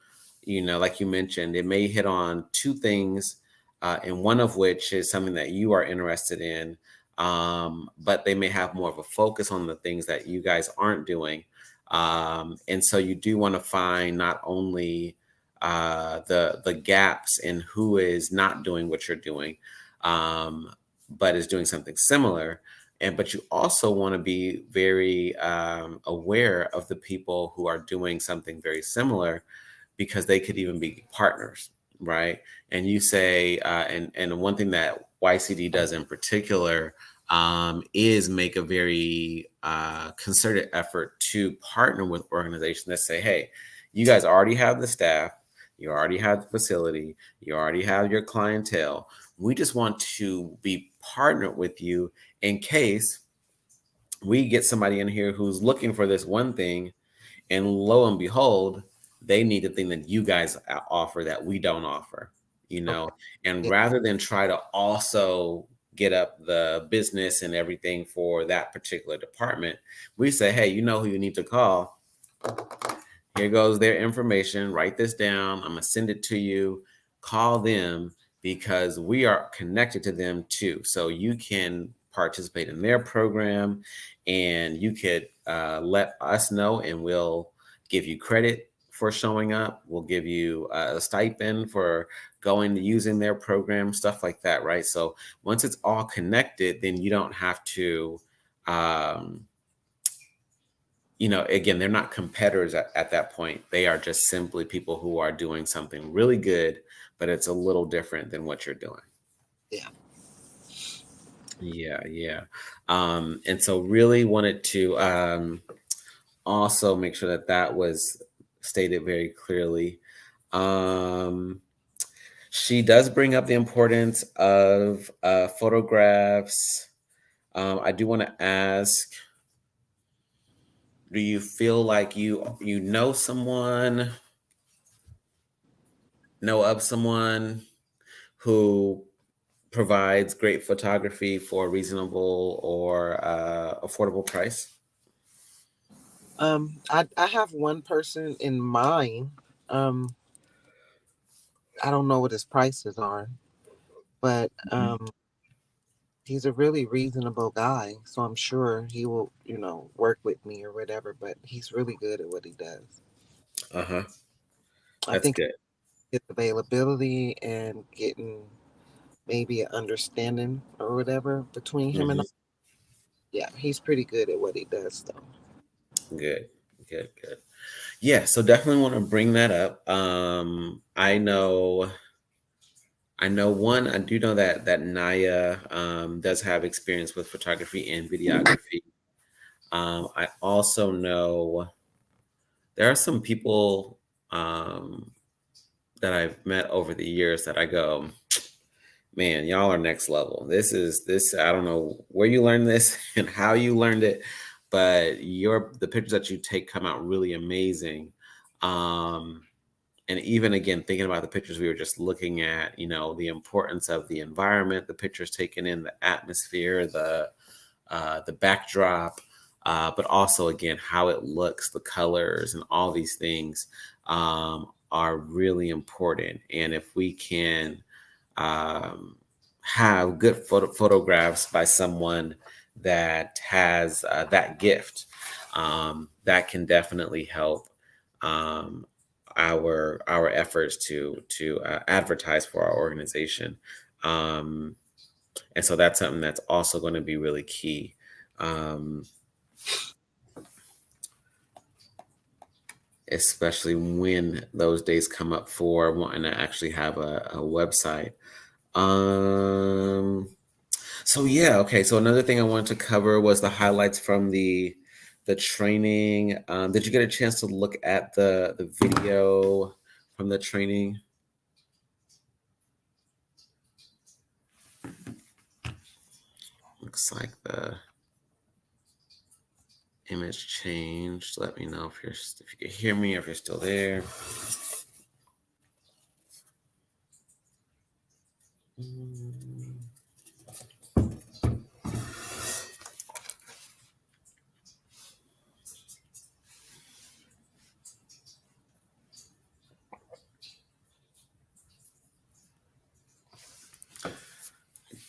like you mentioned, it may hit on two things, and one of which is something that you are interested in, but they may have more of a focus on the things that you guys aren't doing. And so you do want to find not only the gaps in who is not doing what you're doing, um, but is doing something similar, and but you also want to be very aware of the people who are doing something very similar, because they could even be partners, right? And you say, and one thing that YCD does in particular, is make a very concerted effort to partner with organizations that say, hey, you guys already have the staff, you already have the facility, you already have your clientele. We just want to be partnered with you in case we get somebody in here who's looking for this one thing, and lo and behold, they need the thing that you guys offer that we don't offer, you Okay. know. And Yeah. rather than try to also get up the business and everything for that particular department, we say, hey, you know who you need to call. Here goes their information. Write this down. I'm going to send it to you. Call them, because we are connected to them too. So you can participate in their program, and you could let us know, and we'll give you credit for showing up. We'll give you a stipend for going to using their program, stuff like that. Right. So once it's all connected, then you don't have to. Um, again, they're not competitors at that point. They are just simply people who are doing something really good, but it's a little different than what you're doing. Yeah. Yeah, yeah. And so really wanted to also make sure that that was stated very clearly. Um, she does bring up the importance of photographs. I do want to ask, do you feel like you know of someone who provides great photography for a reasonable or affordable price? I have one person in mind. Um, I don't know what his prices are, but Mhm. he's a really reasonable guy, so I'm sure he will, work with me or whatever. But he's really good at what he does. Uh-huh. I That's think good. his availability and getting maybe an understanding or whatever between him and I, Hmm. yeah, he's pretty good at what he does, though. Good. Good. Good. Yeah. So definitely want to bring that up. I know one. I do know that Naya does have experience with photography and videography. I also know there are some people um, that I've met over the years that I go, man, y'all are next level. This. I don't know where you learned this and how you learned it, but the pictures that you take come out really amazing. Um, and even again, thinking about the pictures we were just looking at, the importance of the environment, the pictures taken in, the atmosphere, the backdrop, but also again how it looks, the colors, and all these things are really important. And if we can um, have good photographs by someone that has that gift, that can definitely help um, our efforts to advertise for our organization. Um, and so that's something that's also going to be really key, um, especially when those days come up for wanting to actually have a website. Um, so yeah, okay. So another thing I wanted to cover was the highlights from the training. Did you get a chance to look at the video from the training? Looks like the image changed. Let me know if you can hear me or if you're still there. Mm.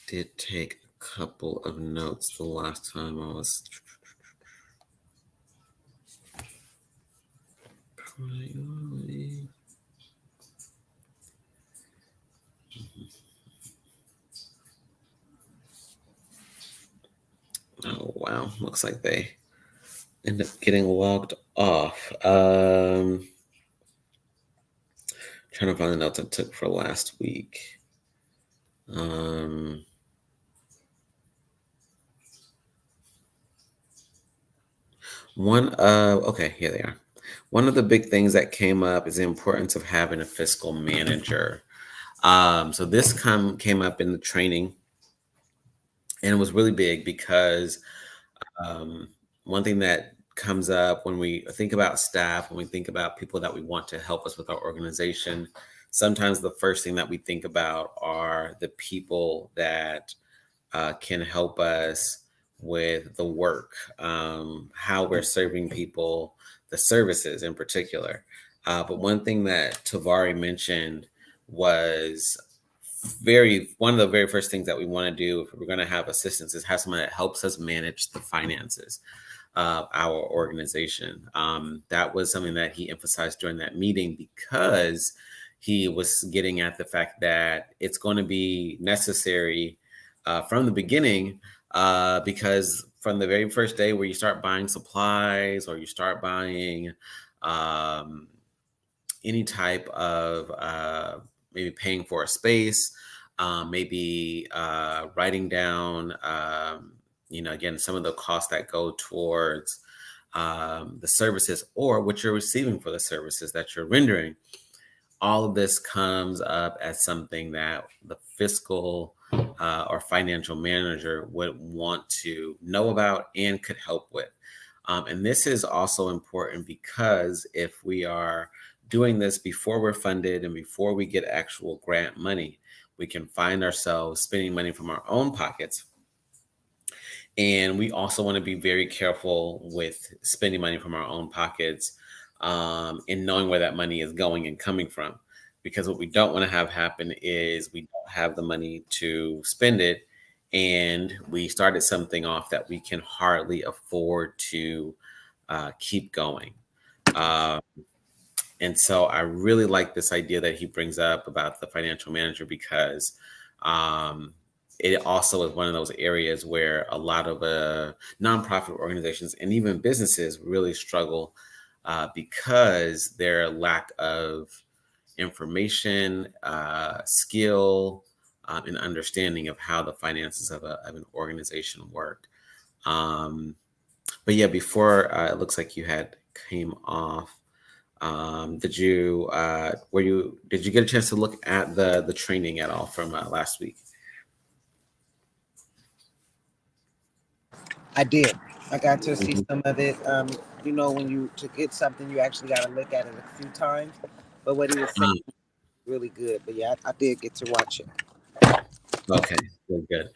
Did take a couple of notes the last time I was. Oh wow, looks like they end up getting logged off. Trying to find the notes I took for last week. Um, okay, here they are. One of the big things that came up is the importance of having a fiscal manager. So this came up in the training, and it was really big because um, one thing that comes up when we think about staff, when we think about people that we want to help us with our organization, sometimes the first thing that we think about are the people that can help us with the work, how we're serving people, the services in particular. But one thing that Tavari mentioned was one of the very first things that we want to do if we're going to have assistance is have someone that helps us manage the finances of our organization. That was something that he emphasized during that meeting because he was getting at the fact that it's going to be necessary from the beginning, because from the very first day where you start buying supplies or you start buying um, any type of maybe paying for a space, maybe writing down, again, some of the costs that go towards the services or what you're receiving for the services that you're rendering. All of this comes up as something that the fiscal or financial manager would want to know about and could help with. And this is also important because if we are doing this before we're funded and before we get actual grant money, we can find ourselves spending money from our own pockets And we also want to be very careful with spending money from our own pockets, and knowing where that money is going and coming from. Because what we don't want to have happen is we don't have the money to spend it, and we started something off that we can hardly afford to keep going. Uh, and so I really like this idea that he brings up about the financial manager, because um, it also is one of those areas where a lot of nonprofit organizations and even businesses really struggle, because their lack of information, skill, and understanding of how the finances of an organization work. Um, but yeah, before it looks like you had came off. Did you get a chance to look at the training at all from last week? I did. I got to see Mhm. some of it. When you to get something, you actually got to look at it a few times. But what he was saying Um, was really good. But yeah, I did get to watch it. okay, good, good.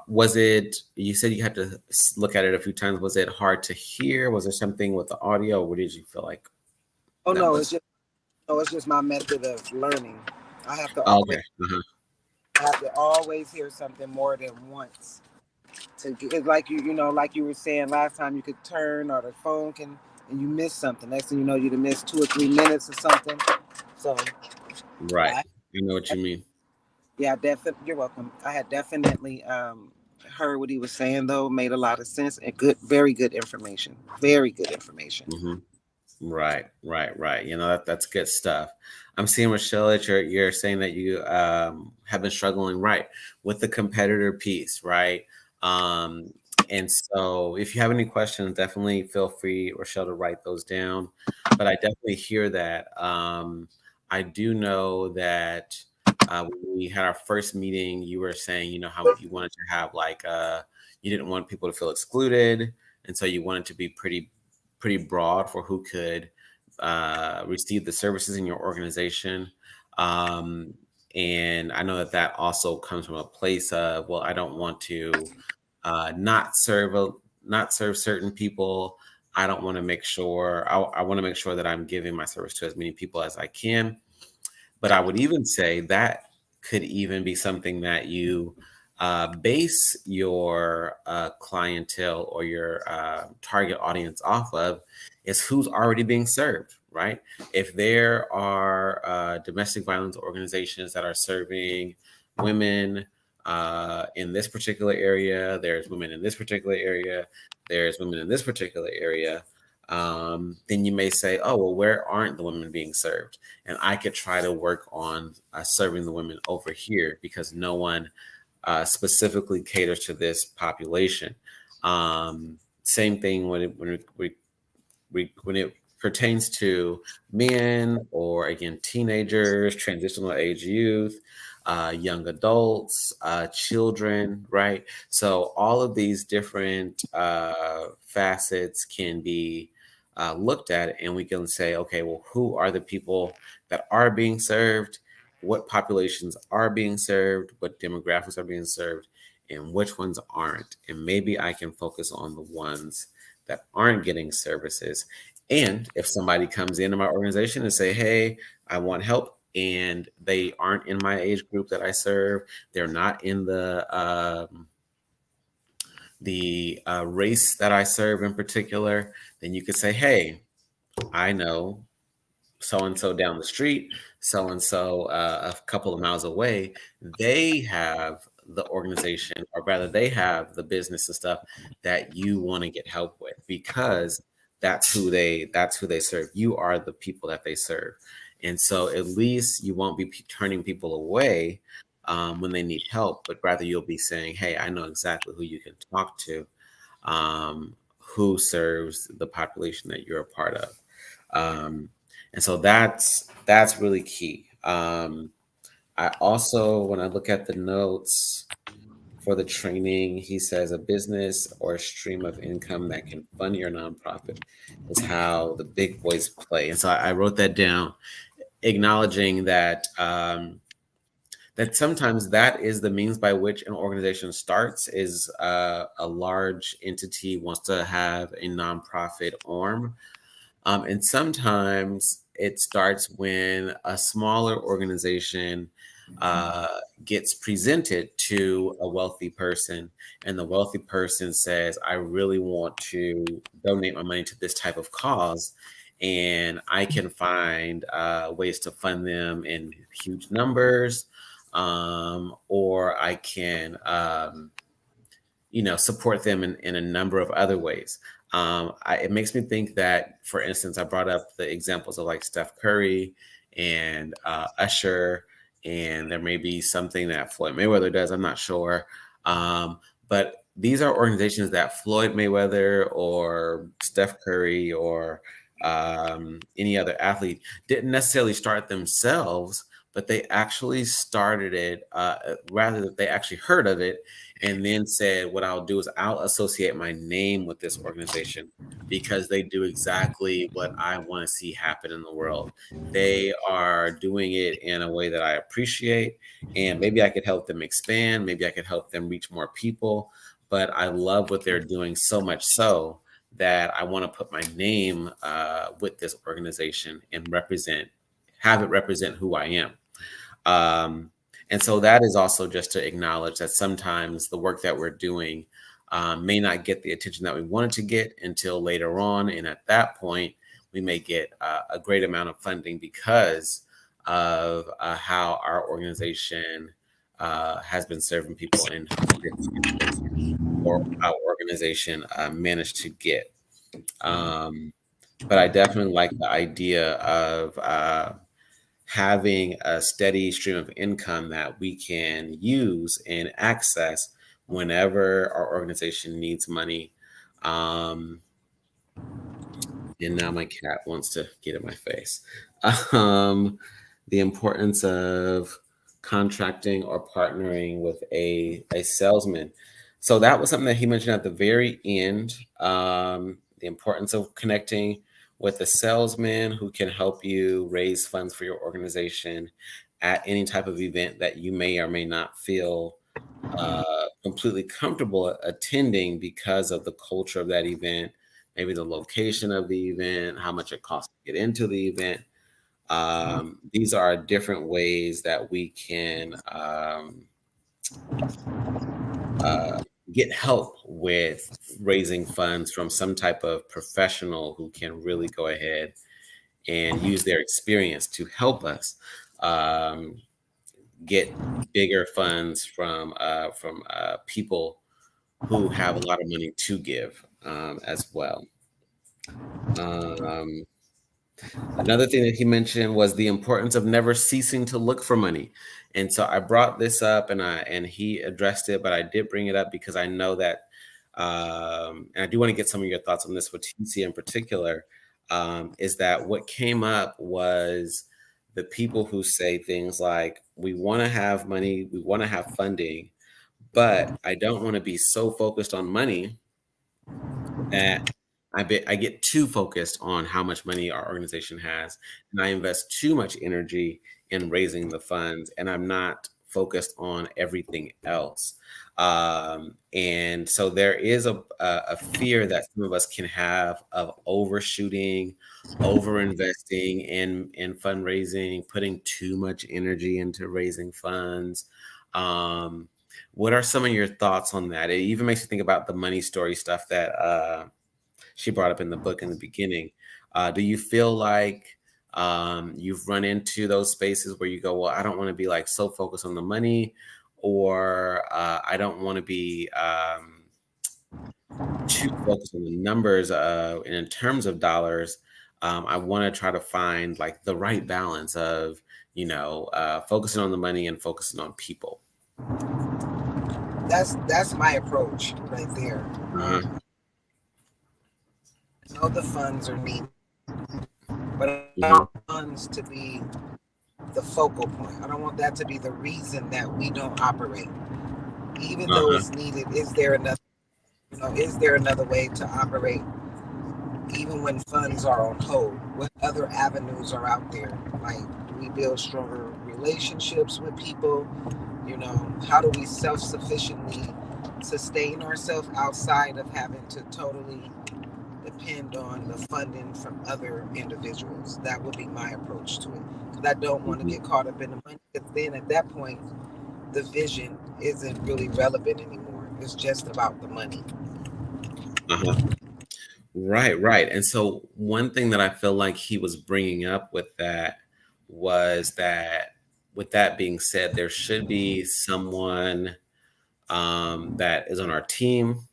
Was it? You said you had to look at it a few times. Was it hard to hear? Was there something with the audio? What did you feel like Oh that no, was? it's just my method of learning. I have to Oh, always okay. Uh-huh. I have to always hear something more than once. It's like like you were saying last time, you could turn or the phone can, and you miss something. Next thing you know, you'd have missed 2 or 3 minutes or something. So Right. I, I know what you mean. yeah, definitely. You're welcome. I had definitely heard what he was saying though. Made a lot of sense and good, very good information. Very good information. Hmm. Right, right, right. That's good stuff. I'm seeing, Michelle, that you're saying that you have been struggling, right, with the competitor piece, right? Um, and so if you have any questions, definitely feel free, Rochelle, to write those down. But I definitely hear that. I do know that when we had our first meeting, you were saying, how you wanted to have like you didn't want people to feel excluded, and so you wanted to be pretty broad for who could receive the services in your organization. Um, and I know that that also comes from a place of, well, I don't want to not serve certain people. I don't want to make sure I want to make sure that I'm giving my service to as many people as I can. But I would even say that could even be something that you base your clientele or your target audience off of, is who's already being served, right? If there are domestic violence organizations that are serving women in this particular area, there's women in this particular area, there's women in this particular area. Then you may say, oh, well, where aren't the women being served? And I could try to work on serving the women over here, because no one specifically caters to this population. Same thing when it pertains to men, or again, teenagers, transitional age youth, young adults, children, right? So all of these different facets can be looked at, and we can say, okay, well, who are the people that are being served? What populations are being served? What demographics are being served? And which ones aren't? And maybe I can focus on the ones that aren't getting services. And if somebody comes into my organization and say, hey, I want help, and they aren't in my age group that I serve, they're not in the race that I serve in particular, then you could say, hey, I know so and so down the street, so and so a couple of miles away, they have the organization, or rather, they have the business and stuff that you want to get help with, because that's who they serve. You are the people that they serve, and so at least you won't be turning people away when they need help, but rather you'll be saying, "Hey, I know exactly who you can talk to, who serves the population that you're a part of." And so that's really key. I also, when I look at the notes for the training, he says a business or a stream of income that can fund your nonprofit is how the big boys play. And so I wrote that down, acknowledging that that sometimes that is the means by which an organization starts, is a large entity wants to have a nonprofit arm. And sometimes it starts when a smaller organization uh, gets presented to a wealthy person, and the wealthy person says, I really want to donate my money to this type of cause. And I can find ways to fund them in huge numbers, or I can support them in a number of other ways. It makes me think that, for instance, I brought up the examples of like Steph Curry and Usher, and there may be something that Floyd Mayweather does. I'm not sure. But these are organizations that Floyd Mayweather or Steph Curry or any other athlete didn't necessarily start themselves, but they actually started it, rather that they actually heard of it and then said, what I'll do is I'll associate my name with this organization because they do exactly what I want to see happen in the world. They are doing it in a way that I appreciate, and maybe I could help them expand. Maybe I could help them reach more people. But I love what they're doing so much so that I want to put my name with this organization and have it represent who I am. Um, and so that is also just to acknowledge that sometimes the work that we're doing may not get the attention that we wanted to get until later on. And at that point, we may get a great amount of funding because of how our organization has been serving people in ways, or our organization managed to get. Um, but I definitely like the idea of having a steady stream of income that we can use and access whenever our organization needs money. Um, and now my cat wants to get in my face. Um, the importance of contracting or partnering with a salesman. So that was something that he mentioned at the very end. The importance of connecting with a salesman who can help you raise funds for your organization at any type of event that you may or may not feel completely comfortable attending because of the culture of that event, maybe the location of the event, how much it costs to get into the event. These are different ways that we can uh, get help with raising funds from some type of professional who can really go ahead and use their experience to help us um, get bigger funds from people who have a lot of money to give as well. Um, Another thing that he mentioned was the importance of never ceasing to look for money. And so I brought this up and he addressed it, but I did bring it up because I know that and I do want to get some of your thoughts on this with TC in particular, is that what came up was the people who say things like, we want to have money, we want to have funding, but I don't want to be so focused on money that I get too focused on how much money our organization has, and I invest too much energy in raising the funds, and I'm not focused on everything else. And so there is a fear that some of us can have of overshooting, over investing in fundraising, putting too much energy into raising funds. Um, what are some of your thoughts on that? It even makes you think about the money story stuff that she brought up in the book in the beginning. Do you feel like you've run into those spaces where you go, well, I don't want to be like so focused on the money, or I don't want to be too focused on the numbers and in terms of dollars. I want to try to find like the right balance of, focusing on the money and focusing on people. That's my approach right there. Uh-huh. I know the funds are needed, but I Mhm. don't want funds to be the focal point. I don't want that to be the reason that we don't operate. Even though Uh-huh. it's needed, is there another way to operate even when funds are on hold? What other avenues are out there? Like, do we build stronger relationships with people. You know, how do we self-sufficiently sustain ourselves outside of having to totally depend on the funding from other individuals? That would be my approach to it, because I don't want to Mhm. get caught up in the money, because then at that point the vision isn't really relevant anymore. It's just about the money. Uh-huh. Right, right. And so one thing that I feel like he was bringing up with that was that, with that being said, there should be someone that is on our team,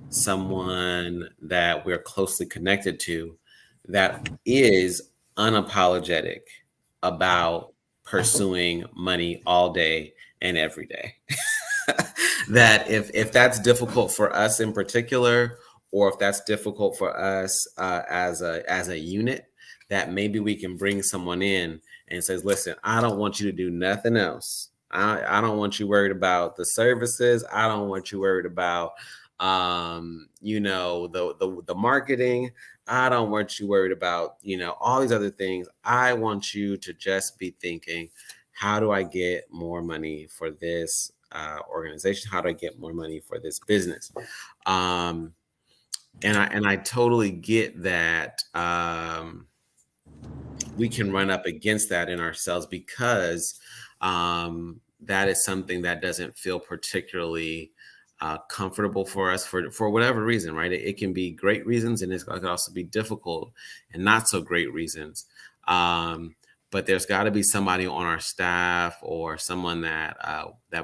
someone that we're closely connected to, that is unapologetic about pursuing money all day and every day. That if that's difficult for us in particular, or if that's difficult for us as a unit, that maybe we can bring someone in and says, listen, I don't want you to do nothing else. I don't want you worried about the services. I don't want you worried about the marketing. I don't want you worried about all these other things. I want you to just be thinking, how do I get more money for this organization? How do I get more money for this business? um and I totally get that. We can run up against that in ourselves, because that is something that doesn't feel particularly comfortable for us, for whatever reason, right? It can be great reasons, and it could also be difficult and not so great reasons. Um, but there's got to be somebody on our staff, or someone that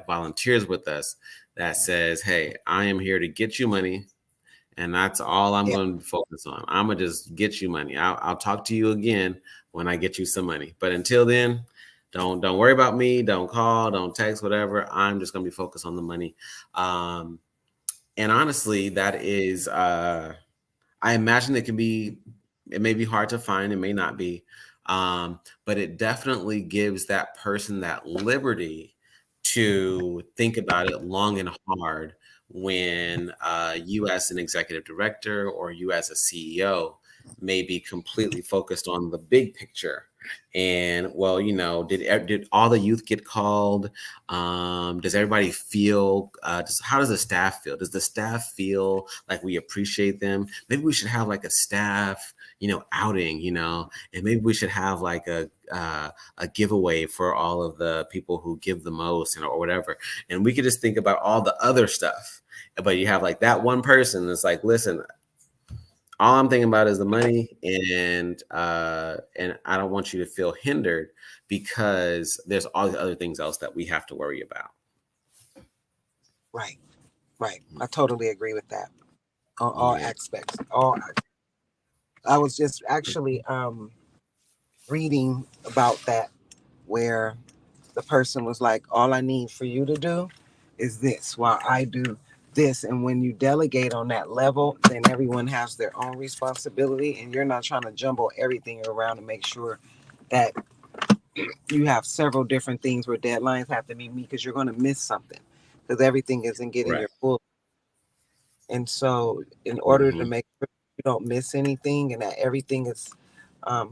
volunteers with us, that says, "Hey, I am here to get you money, and that's all I'm Yeah, going to focus on. I'm gonna just get you money. I'll talk to you again when I get you some money. But until then, don't worry about me. Don't call. Don't text. Whatever. I'm just gonna be focused on the money." Um, and honestly, that is, I imagine it may be hard to find. It may not be, but it definitely gives that person that liberty to think about it long and hard, when you as an executive director, or you as a CEO, may be completely focused on the big picture. And, well, did all the youth get called? Does everybody feel? How does the staff feel? Does the staff feel like we appreciate them? Maybe we should have like a staff, outing, and maybe we should have like a giveaway for all of the people who give the most, or whatever. And we could just think about all the other stuff. But you have like that one person that's like, listen, all I'm thinking about is the money, and I don't want you to feel hindered, because there's all the other things else that we have to worry about. right, right. I totally agree with that on all Yeah. aspects. All I was just actually reading about that, where the person was like, all I need for you to do is this while I do this. And when you delegate on that level, then everyone has their own responsibility, and you're not trying to jumble everything around to make sure that you have several different things where deadlines have to be met, because you're going to miss something, because everything isn't getting Right. your full. And so, in order to Hmm. make sure you don't miss anything and that everything is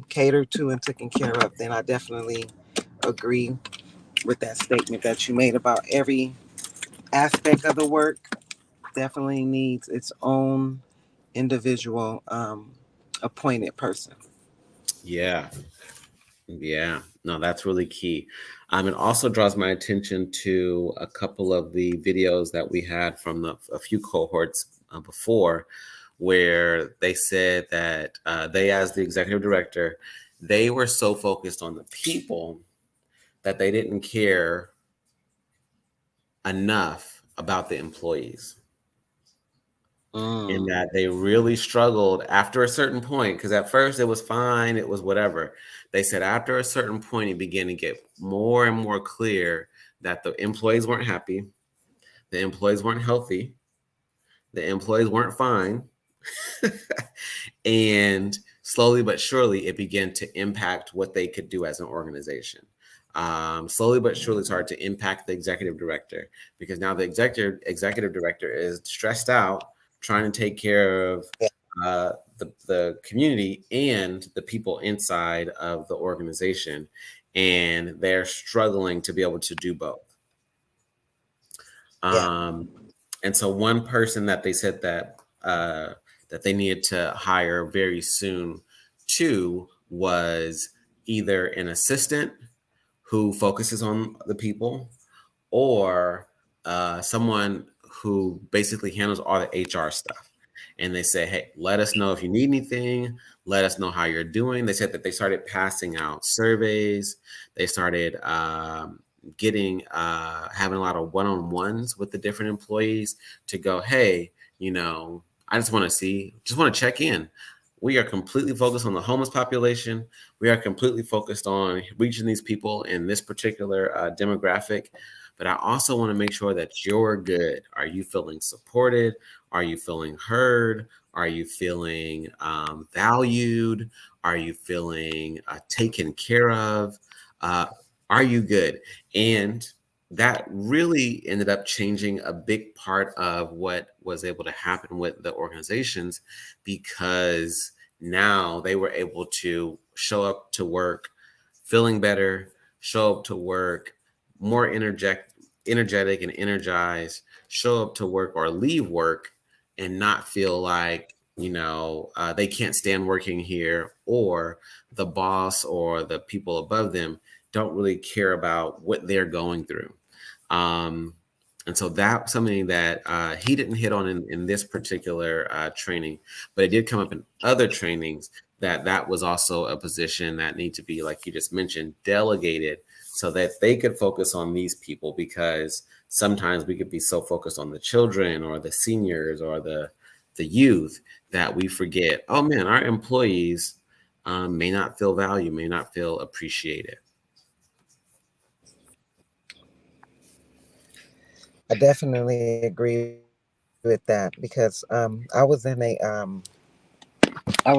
catered to and taken care of, then I definitely agree with that statement that you made about every aspect of the work definitely needs its own individual appointed person. Yeah. Yeah, no, that's really key. It also draws my attention to a couple of the videos that we had from a few cohorts before, where they said that they, as the executive director, they were so focused on the people that they didn't care enough about the employees, in Mm, that they really struggled after a certain point, because at first it was fine, it was whatever. They said after a certain point it began to get more and more clear that the employees weren't happy, the employees weren't healthy, the employees weren't fine. And slowly but surely it began to impact what they could do as an organization. Slowly but surely started to impact the executive director, because now the executive director is stressed out trying to take care of yeah, the community and the people inside of the organization, and they're struggling to be able to do both. Yeah. Um, and so one person that they said that they needed to hire very soon too was either an assistant who focuses on the people, or someone who basically handles all the HR stuff. And they say, hey, let us know if you need anything. Let us know how you're doing. They said that they started passing out surveys. They started getting having a lot of one-on-ones with the different employees to go, hey, I just want to just want to check in. We are completely focused on the homeless population. We are completely focused on reaching these people in this particular demographic. But I also want to make sure that you're good. Are you feeling supported? Are you feeling heard? Are you feeling valued? Are you feeling taken care of? Uh, are you good? And that really ended up changing a big part of what was able to happen with the organizations, because now they were able to show up to work feeling better, show up to work more energetic and energized, show up to work or leave work and not feel like, they can't stand working here, or the boss or the people above them don't really care about what they're going through. Um, and so that's something that he didn't hit on in this particular training, but it did come up in other trainings, that was also a position that need to be, like you just mentioned, delegated so that they could focus on these people, because sometimes we could be so focused on the children or the seniors or the youth that we forget, oh man, our employees may not feel valued, may not feel appreciated. I definitely agree with that because I was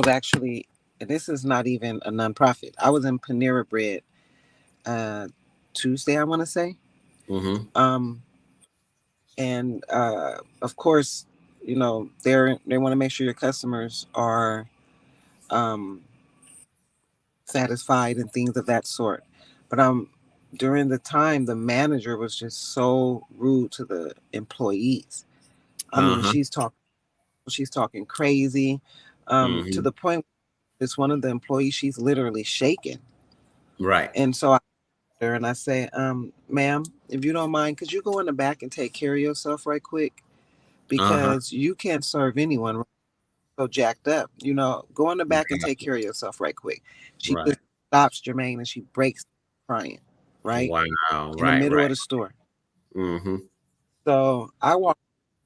actually, and this is not even a nonprofit. I was in Panera Bread uh, Tuesday, I want to say. Mm-hmm. Um, and of course, they want to make sure your customers are um, satisfied and things of that sort. But during the time, the manager was just so rude to the employees. I mean, Uh-huh. she's talking crazy, to Mm-hmm. the point it's one of the employees, she's literally shaking. Right. And so I her and I say, ma'am, if you don't mind, could you go in the back and take care of yourself right quick? Uh-huh. Because you can't serve anyone so jacked up. Go in the back and take Exactly. care of yourself right quick. She Right. just stops Jermaine and she breaks crying, right? Wow. In the Right. middle of Right. the store. Mm-hmm. So I walk to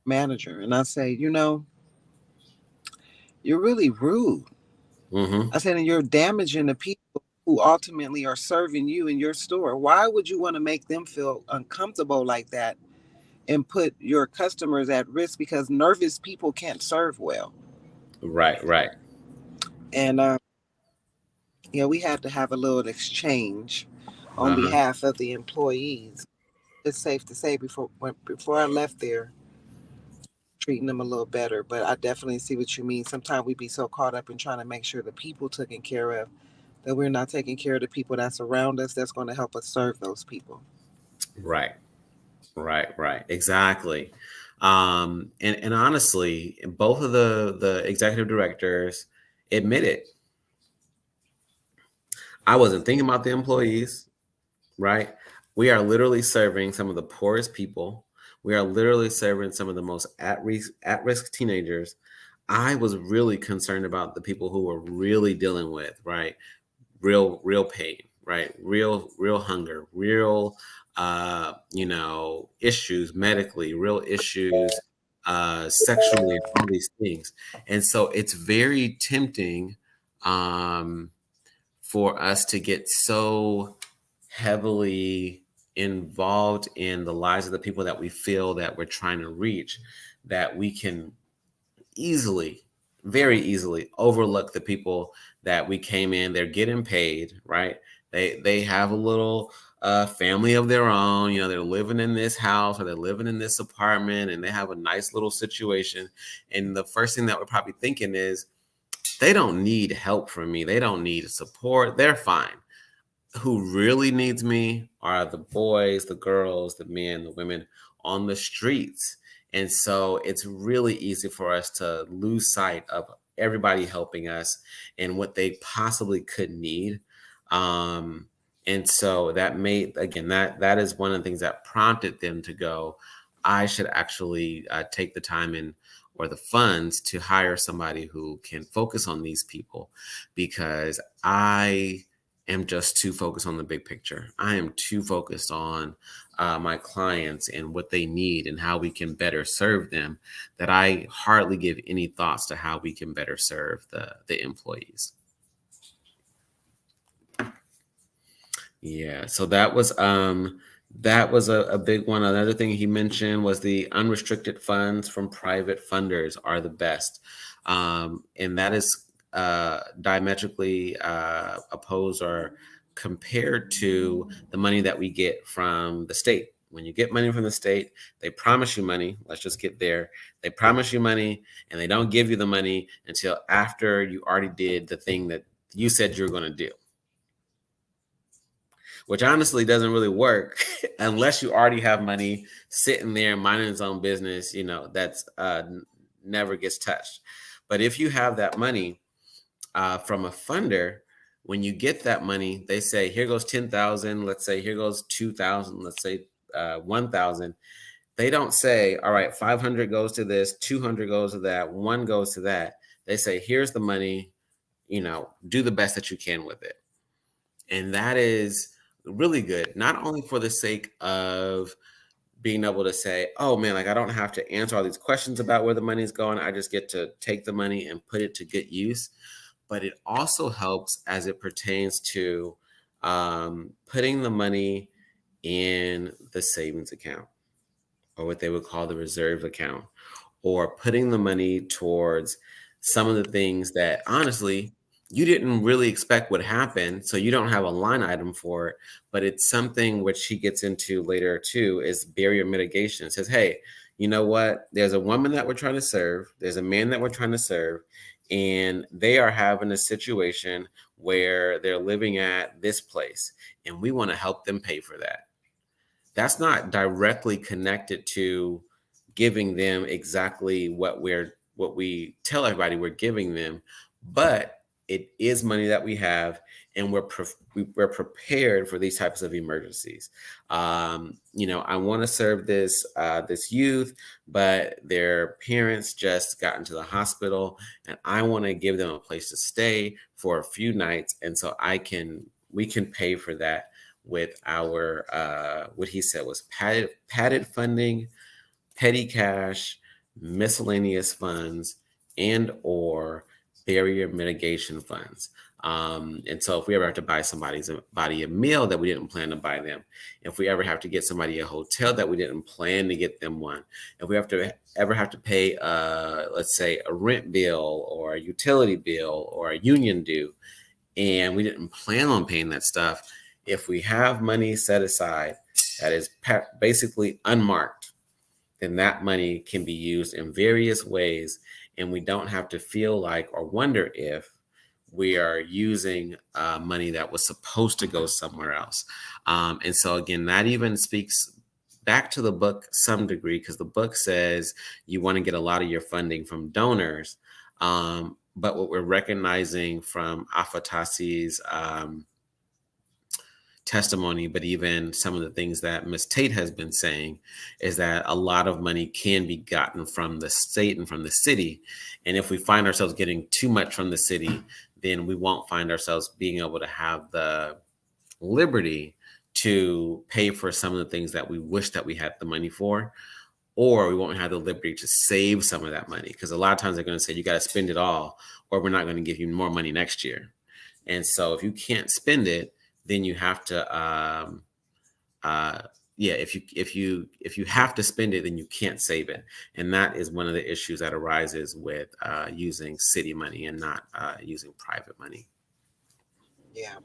the manager and I say, you're really rude. Mm-hmm. I said, and you're damaging the people who ultimately are serving you in your store. Why would you want to make them feel uncomfortable like that and put your customers at risk, because nervous people can't serve well? Right. Right. And we had to have a little exchange on Uh-huh. behalf of the employees. It's safe to say before I left there, treating them a little better. But I definitely see what you mean. Sometimes we be so caught up in trying to make sure the people taken care of that we're not taking care of the people that's around us that's going to help us serve those people. Right. Right. Right. Exactly. And honestly, both of the executive directors admitted, I wasn't thinking about the employees. Right. We are literally serving some of the poorest people. We are literally serving some of the most at risk teenagers. I was really concerned about the people who were really dealing with, right, real pain, right, real hunger, real issues medically, real issues sexually, and all these things. And so it's very tempting um for us to get so heavily involved in the lives of the people that we feel that we're trying to reach, that we can easily, very easily overlook the people that we came in, they're getting paid, right? They have a little family of their own. You know, they're living in this house or they're living in this apartment, and they have a nice little situation. And the first thing that we're probably thinking is, they don't need help from me. They don't need support. They're fine. Who really needs me are the boys, the girls, the men, the women on the streets. And so it's really easy for us to lose sight of everybody helping us and what they possibly could need. Um, and so that made, again, that is one of the things that prompted them to go, I should actually take the time and or the funds to hire somebody who can focus on these people, because I am just too focused on the big picture. I am too focused on my clients and what they need and how we can better serve them, that I hardly give any thoughts to how we can better serve the employees. Yeah, so that was a big one. Another thing he mentioned was the unrestricted funds from private funders are the best. And that is diametrically opposed or compared to the money that we get from the state. When you get money from the state, they promise you money. Let's just get there. They promise you money and they don't give you the money until after you already did the thing that you said you were going to do, which honestly doesn't really work unless you already have money sitting there minding its own business. You know, that's never gets touched. But if you have that money from a funder, when you get that money, they say, here goes 10,000. Let's say, here goes 2,000. Let's say 1,000. They don't say, all right, 500 goes to this, 200 goes to that, one goes to that. They say, here's the money, you know, do the best that you can with it. And that is really good, not only for the sake of being able to say, oh man, like I don't have to answer all these questions about where the money is going. I just get to take the money and put it to good use. But it also helps as it pertains to putting the money in the savings account, or what they would call the reserve account, or putting the money towards some of the things that honestly you didn't really expect would happen. So you don't have a line item for it, but it's something which he gets into later too, is barrier mitigation. It says, hey, you know what? There's a woman that we're trying to serve, there's a man that we're trying to serve, and they are having a situation where they're living at this place, and we want to help them pay for that. That's not directly connected to giving them exactly what we tell everybody we're giving them, but it is money that we have, and we're prepared for these types of emergencies. You know, I want to serve this youth, but their parents just got into the hospital, and I want to give them a place to stay for a few nights, and so we can pay for that with our what he said was padded funding, petty cash, miscellaneous funds, and or barrier mitigation funds. And so if we ever have to buy somebody's body a meal that we didn't plan to buy them, if we ever have to get somebody a hotel that we didn't plan to get them one, if we ever have to pay, let's say, a rent bill or a utility bill or a union due, and we didn't plan on paying that stuff, if we have money set aside that is basically unmarked, then that money can be used in various ways, and we don't have to feel like or wonder if we are using money that was supposed to go somewhere else. And so again, that even speaks back to the book some degree, because the book says you want to get a lot of your funding from donors. But what we're recognizing from Afatasi's testimony, but even some of the things that Ms. Tate has been saying, is that a lot of money can be gotten from the state and from the city. And if we find ourselves getting too much from the city, then we won't find ourselves being able to have the liberty to pay for some of the things that we wish that we had the money for, or we won't have the liberty to save some of that money, because a lot of times they're going to say you got to spend it all, or we're not going to give you more money next year. And so if you can't spend it, then you have to yeah, if you have to spend it, then you can't save it. And that is one of the issues that arises with using city money and not using private money. Yeah.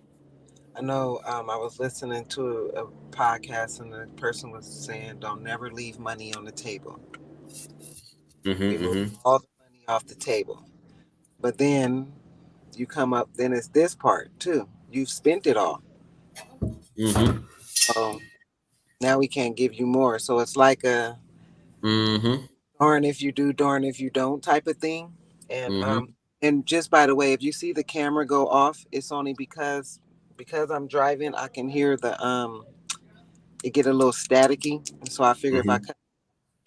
I know I was listening to a podcast and the person was saying, don't never leave money on the table. Mm-hmm. Remove Mm-hmm. all the money off the table. But then you come up, then it's this part too. You've spent it all. Mm-hmm. So now we can't give you more. So it's like a Mm-hmm. darn if you do, darn if you don't type of thing. And Mm-hmm. and just by the way, if you see the camera go off, it's only because I'm driving, I can hear the it get a little staticky. So I figure if I Mm-hmm. cut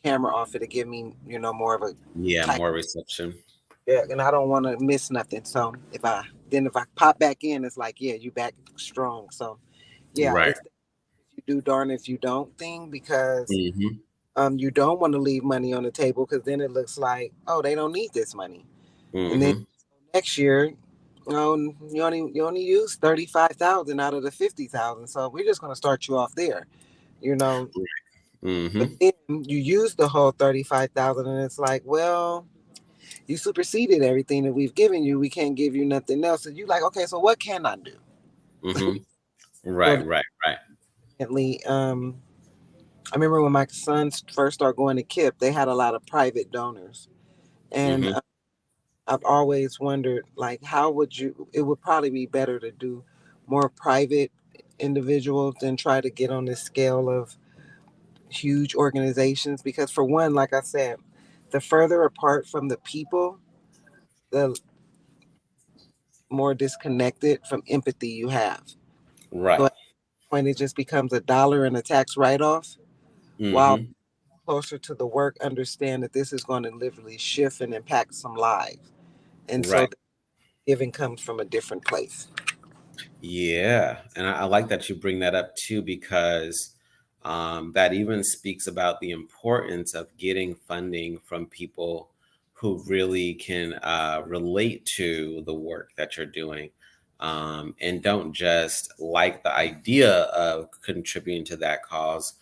the camera off, it'll give me, more of a Yeah, type. more reception. Yeah, and I don't want to miss nothing. So if I pop back in, it's like, yeah, you back strong. So yeah, Right. it's the if you do, darn if you don't thing, because Mm-hmm. you don't want to leave money on the table because then it looks like, oh, they don't need this money. And then Mm-hmm. next year, you only use 35,000 out of the 50,000. So we're just gonna start you off there, you know. But Mm-hmm. then you use the whole 35,000, and it's like, well, you superseded everything that we've given you. We can't give you nothing else. So you like, okay, so what can I do? Mm-hmm. So Right, right, right. definitely, I remember when my sons first started going to KIP, they had a lot of private donors, and Mm-hmm. I've always wondered, like, how would you? It would probably be better to do more private individuals than try to get on this scale of huge organizations. Because for one, like I said, the further apart from the people, the more disconnected from empathy you have. So Right. at that point, it just becomes a dollar and a tax write-off. While Mm-hmm. closer to the work, understand that this is going to literally shift and impact some lives, and so Right. the giving comes from a different place. Yeah, and I like that you bring that up too, because that even speaks about the importance of getting funding from people who really can relate to the work that you're doing, and don't just like the idea of contributing to that cause,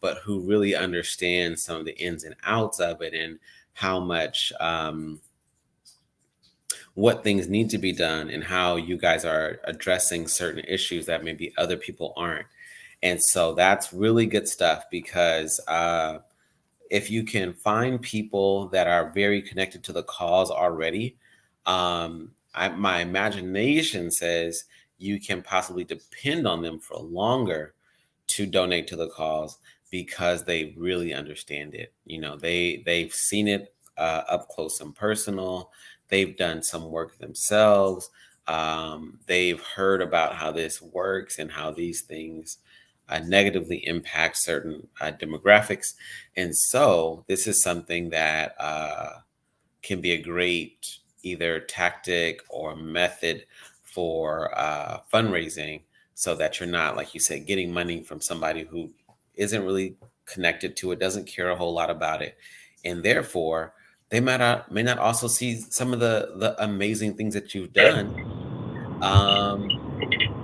but who really understand some of the ins and outs of it and how much. What things need to be done and how you guys are addressing certain issues that maybe other people aren't. And so that's really good stuff because if you can find people that are very connected to the cause already, my imagination says you can possibly depend on them for longer to donate to the cause because they really understand it. They've seen it up close and personal. They've done some work themselves. They've heard about how this works and how these things negatively impact certain demographics. And so this is something that can be a great either tactic or method for fundraising so that you're not, like you said, getting money from somebody who isn't really connected to it, doesn't care a whole lot about it. And therefore, they may not also see some of the amazing things that you've done um,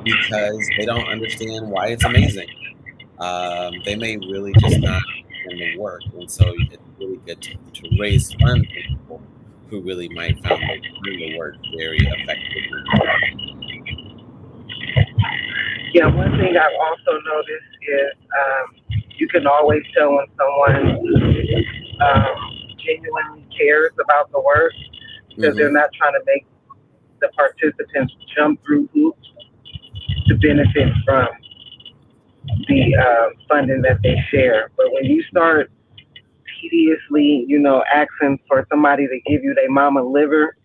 because they don't understand why it's amazing. They may really just not understand the work, and so it's really good to raise funds for people who really might find the work very effective and important. Yeah, one thing I've also noticed is you can always tell when someone genuinely cares about the work because they're Hmm. not trying to make the participants jump through hoops to benefit from the funding that they share. But when you start tediously, asking for somebody to give you their mama liver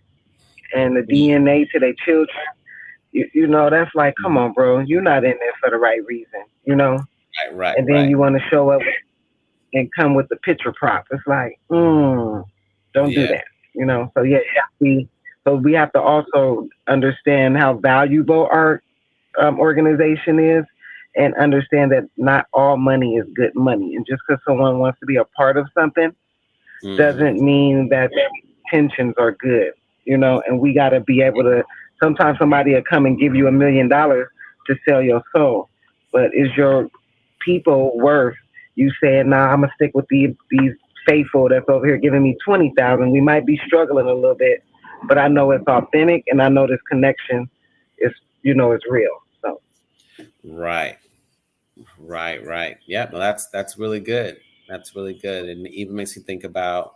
and the Yeah, DNA to their children, that's like, come on, bro, you're not in there for the right reason. right, right, And then right. you want to show up and come with the picture prop. It's like, don't do Yeah. that. So yeah, we have to also understand how valuable our organization is, and understand that not all money is good money. And just because someone wants to be a part of something Hmm. doesn't mean that their intentions are good. And we got to be able to. Sometimes somebody will come and give you $1 million to sell your soul, but is your people worth you saying, "Nah, I'm gonna stick with these faithful that's over here giving me 20,000. We might be struggling a little bit, but I know it's authentic, and I know this connection is is real." Right. Right. Yeah, no, that's really good. That's really good, and it even makes me think about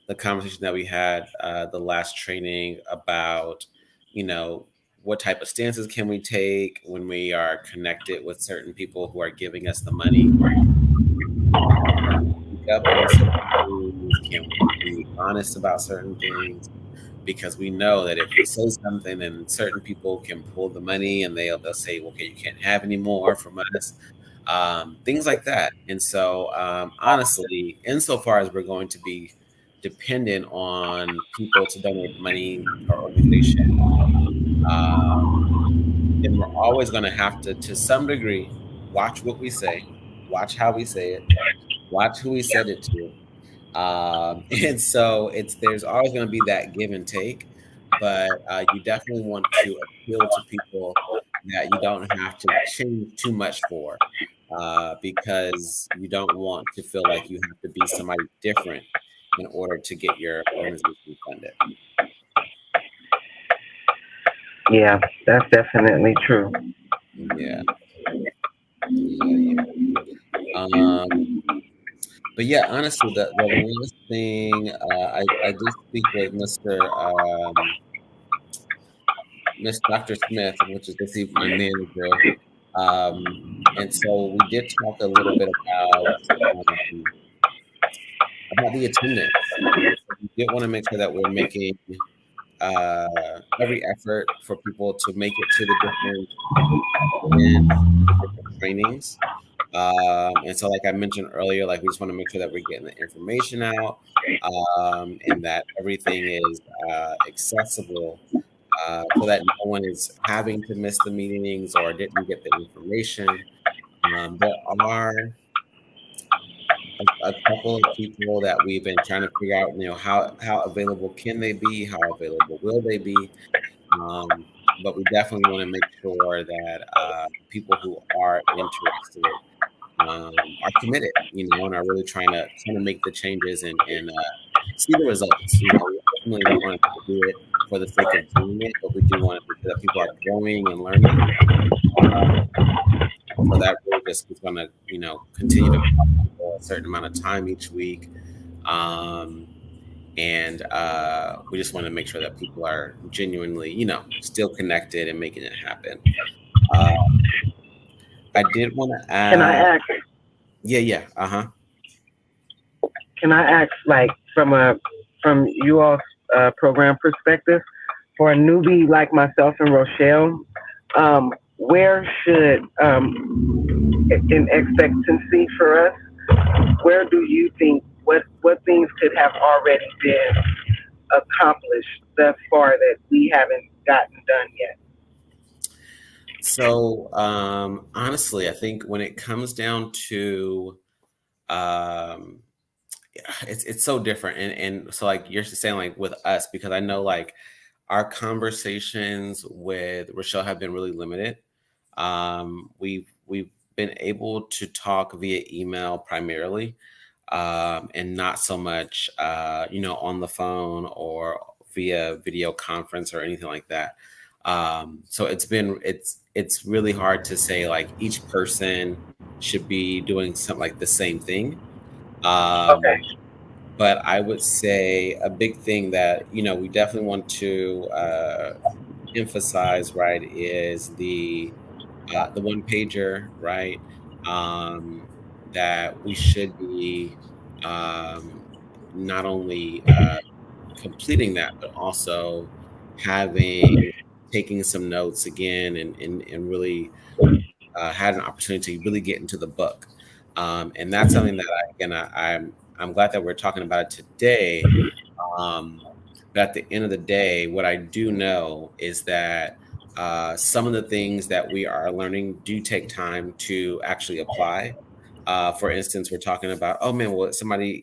the conversation that we had the last training about, you know, what type of stances can we take when we are connected with certain people who are giving us the money? Speak up on certain things? Can we be honest about certain things? Because we know that if we say something, then certain people can pull the money and they'll say, okay, you can't have any more from us, things like that. And so, honestly, insofar as we're going to be dependent on people to donate money to our organization, then we're always going to have to some degree, watch what we say, watch how we say it, watch who we said it to. And so it's there's always going to be that give and take, but you definitely want to appeal to people that you don't have to change too much for, because you don't want to feel like you have to be somebody different in order to get your organization funded. Yeah, that's definitely true. Yeah, yeah. Um, but yeah, honestly, the last thing I did speak with Miss Dr. Smith, which is basically my manager. Um, and so we did talk a little bit um, about the attendance. And so we did want to make sure that we're making every effort for people to make it to the different events, the different trainings. And so, like I mentioned earlier, like we just want to make sure that we're getting the information out, and that everything is accessible, so that no one is having to miss the meetings or didn't get the information. There are a couple of people that we've been trying to figure out, how available can they be, how available will they be. Um, but we definitely want to make sure that people who are interested are committed, and are really trying to make the changes and see the results. We ultimately don't want to do it for the sake of doing it, but we do want to make sure that people are growing and learning. Uh, so that really just is going to, continue to cost people a certain amount of time each week. Um, and we just want to make sure that people are genuinely, still connected and making it happen. Uh, I did want to Can I add, ask? yeah, uh huh. Can I ask, like, from you all's program perspective, for a newbie like myself and Rochelle, where should, in expectancy for us, where do you think what things could have already been accomplished thus far that we haven't gotten done yet? So, honestly, I think when it comes down to, um, it's so different, and so like you're saying, like with us, because I know like our conversations with Rochelle have been really limited. We've been able to talk via email primarily, and not so much, on the phone or via video conference or anything like that. So it's really hard to say like each person should be doing something like the same thing. Um, Okay. but I would say a big thing that we definitely want to emphasize, right, is the one pager, right? Um, that we should be, um, not only completing that, but also having taking some notes again, and really had an opportunity to really get into the book. And that's something that I'm glad that we're talking about it today. um, but at the end of the day, what I do know is that some of the things that we are learning do take time to actually apply. For instance, we're talking about, oh man, well,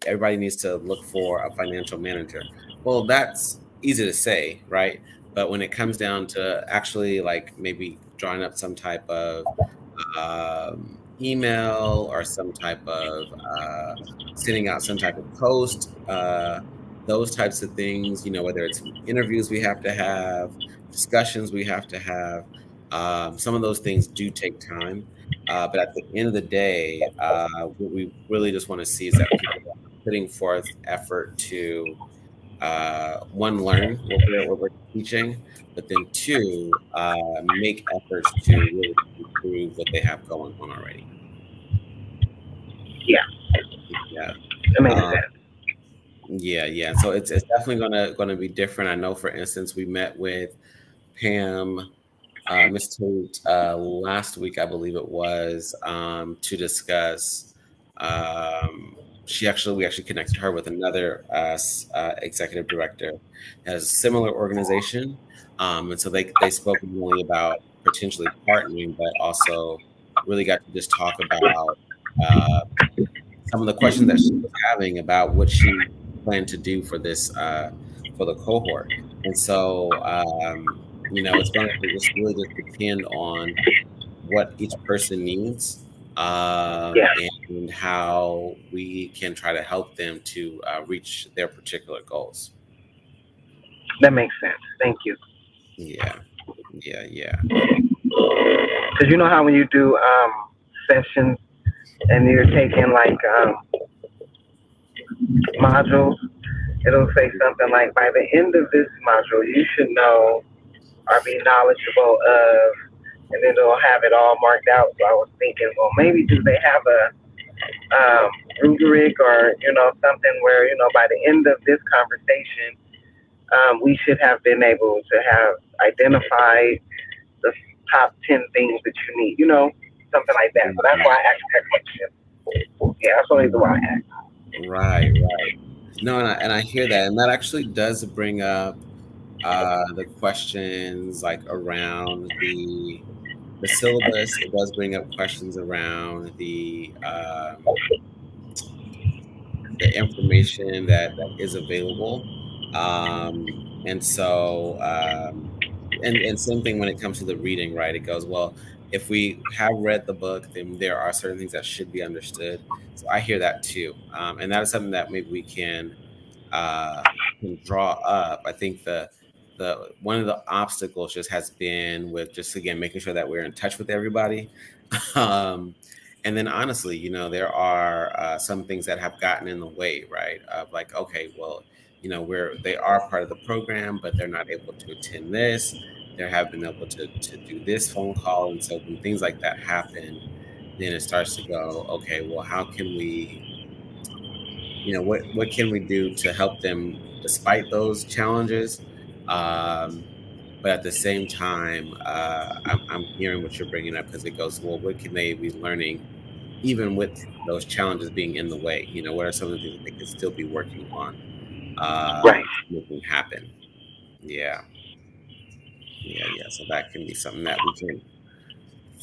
everybody needs to look for a financial manager. Well, that's easy to say, right? But when it comes down to actually like maybe drawing up some type of email or some type of sending out some type of post, those types of things, whether it's interviews we have to have, discussions we have to have. Some of those things do take time, but at the end of the day, what we really just want to see is that people are putting forth effort to one, learn what we're teaching, but then two, make efforts to really improve what they have going on already. Yeah, Yeah. that makes Um, sense. yeah, yeah. So it's definitely gonna be different. I know, for instance, we met with Pam, Miss Tate, last week, I believe it was, to discuss. We actually connected her with another executive director that has a similar organization, and so they spoke not only about potentially partnering, but also really got to just talk about uh, some of the questions that she was having about what she planned to do for this for the cohort. And so it's going to just really just depend on what each person needs, Yeah, and how we can try to help them to reach their particular goals. that makes sense. Thank you. Yeah, yeah, yeah. Because you know how when you do sessions and you're taking like modules, it'll say something like, by the end of this module, you should know or be knowledgeable of, and then it'll have it all marked out. So I was thinking, well, maybe do they have a rubric or something where by the end of this conversation, we should have been able to have identified the top 10 things that you need, something like that. So that's why I asked that question. Yeah, that's the only reason why I asked. Right, right. No, and I hear that, and that actually does bring up the questions like around the syllabus. It does bring up questions around the information that is available, and so and same thing when it comes to the reading, right? It goes, well, if we have read the book, then there are certain things that should be understood. So I hear that too, and that is something that maybe we uh, can draw up. I think the one of the obstacles just has been with just again making sure that we're in touch with everybody. um, and then honestly, there are some things that have gotten in the way, right? Of like, okay, well, they are part of the program, but they're not able to attend this. They have been able to do this phone call, and so when things like that happen, then it starts to go, okay, well, how can we what can we do to help them despite those challenges, um, but at the same time, I'm hearing what you're bringing up, because it goes, well, what can they be learning even with those challenges being in the way? What are some of the things that they could still be working on, Right. making happen? Yeah, yeah, yeah. So that can be something that we can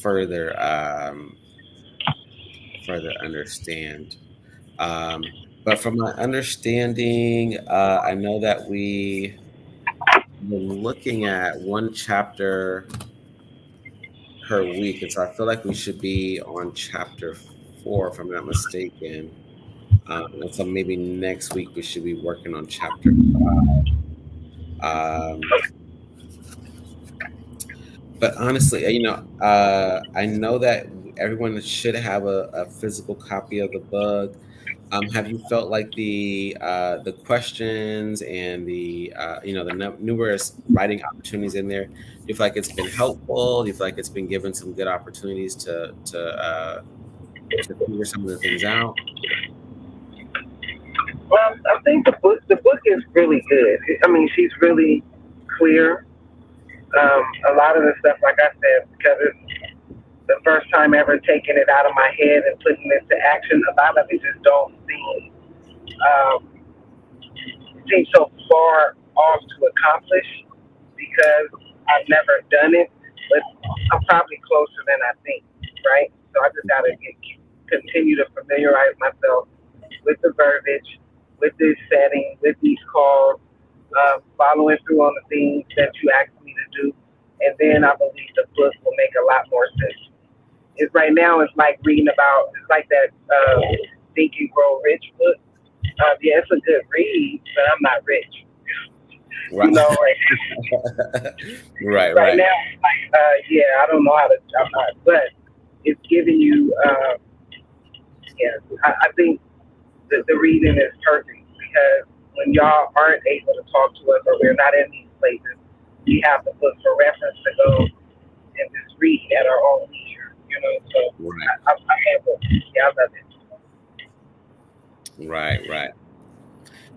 further further understand. Um, but from my understanding, I know that we were looking at one chapter per week, and so I feel like we should be on chapter 4, if I'm not mistaken. And so maybe next week we should be working on chapter 5. But honestly, I know that everyone should have a physical copy of the book. Have you felt like the questions and the numerous writing opportunities in there? Do you feel like it's been helpful? Do you feel like it's been given some good opportunities to figure some of the things out? Well, I think the book is really good. I mean, she's really clear. A lot of the stuff, like I said, because it's the first time ever taking it out of my head and putting it into action, a lot of it just don't um, seem so far off to accomplish because I've never done it, but I'm probably closer than I think, right? So I just got to continue to familiarize myself with the verbiage, with this setting, with these calls, following through on the things that you asked me to do, and then I believe the book will make a lot more sense. It's right now. It's like reading about. It's like that Think and Grow Rich book. Yeah, it's a good read, but I'm not rich. Right. Like Right, right right. now, like yeah, I don't know how to, but it's giving you, yeah. I think the reading is perfect because when y'all aren't able to talk to us or we're not in these places, we have to look for reference to go and just read at our own leisure. So Right, I have it. Yeah, I love it. right, right.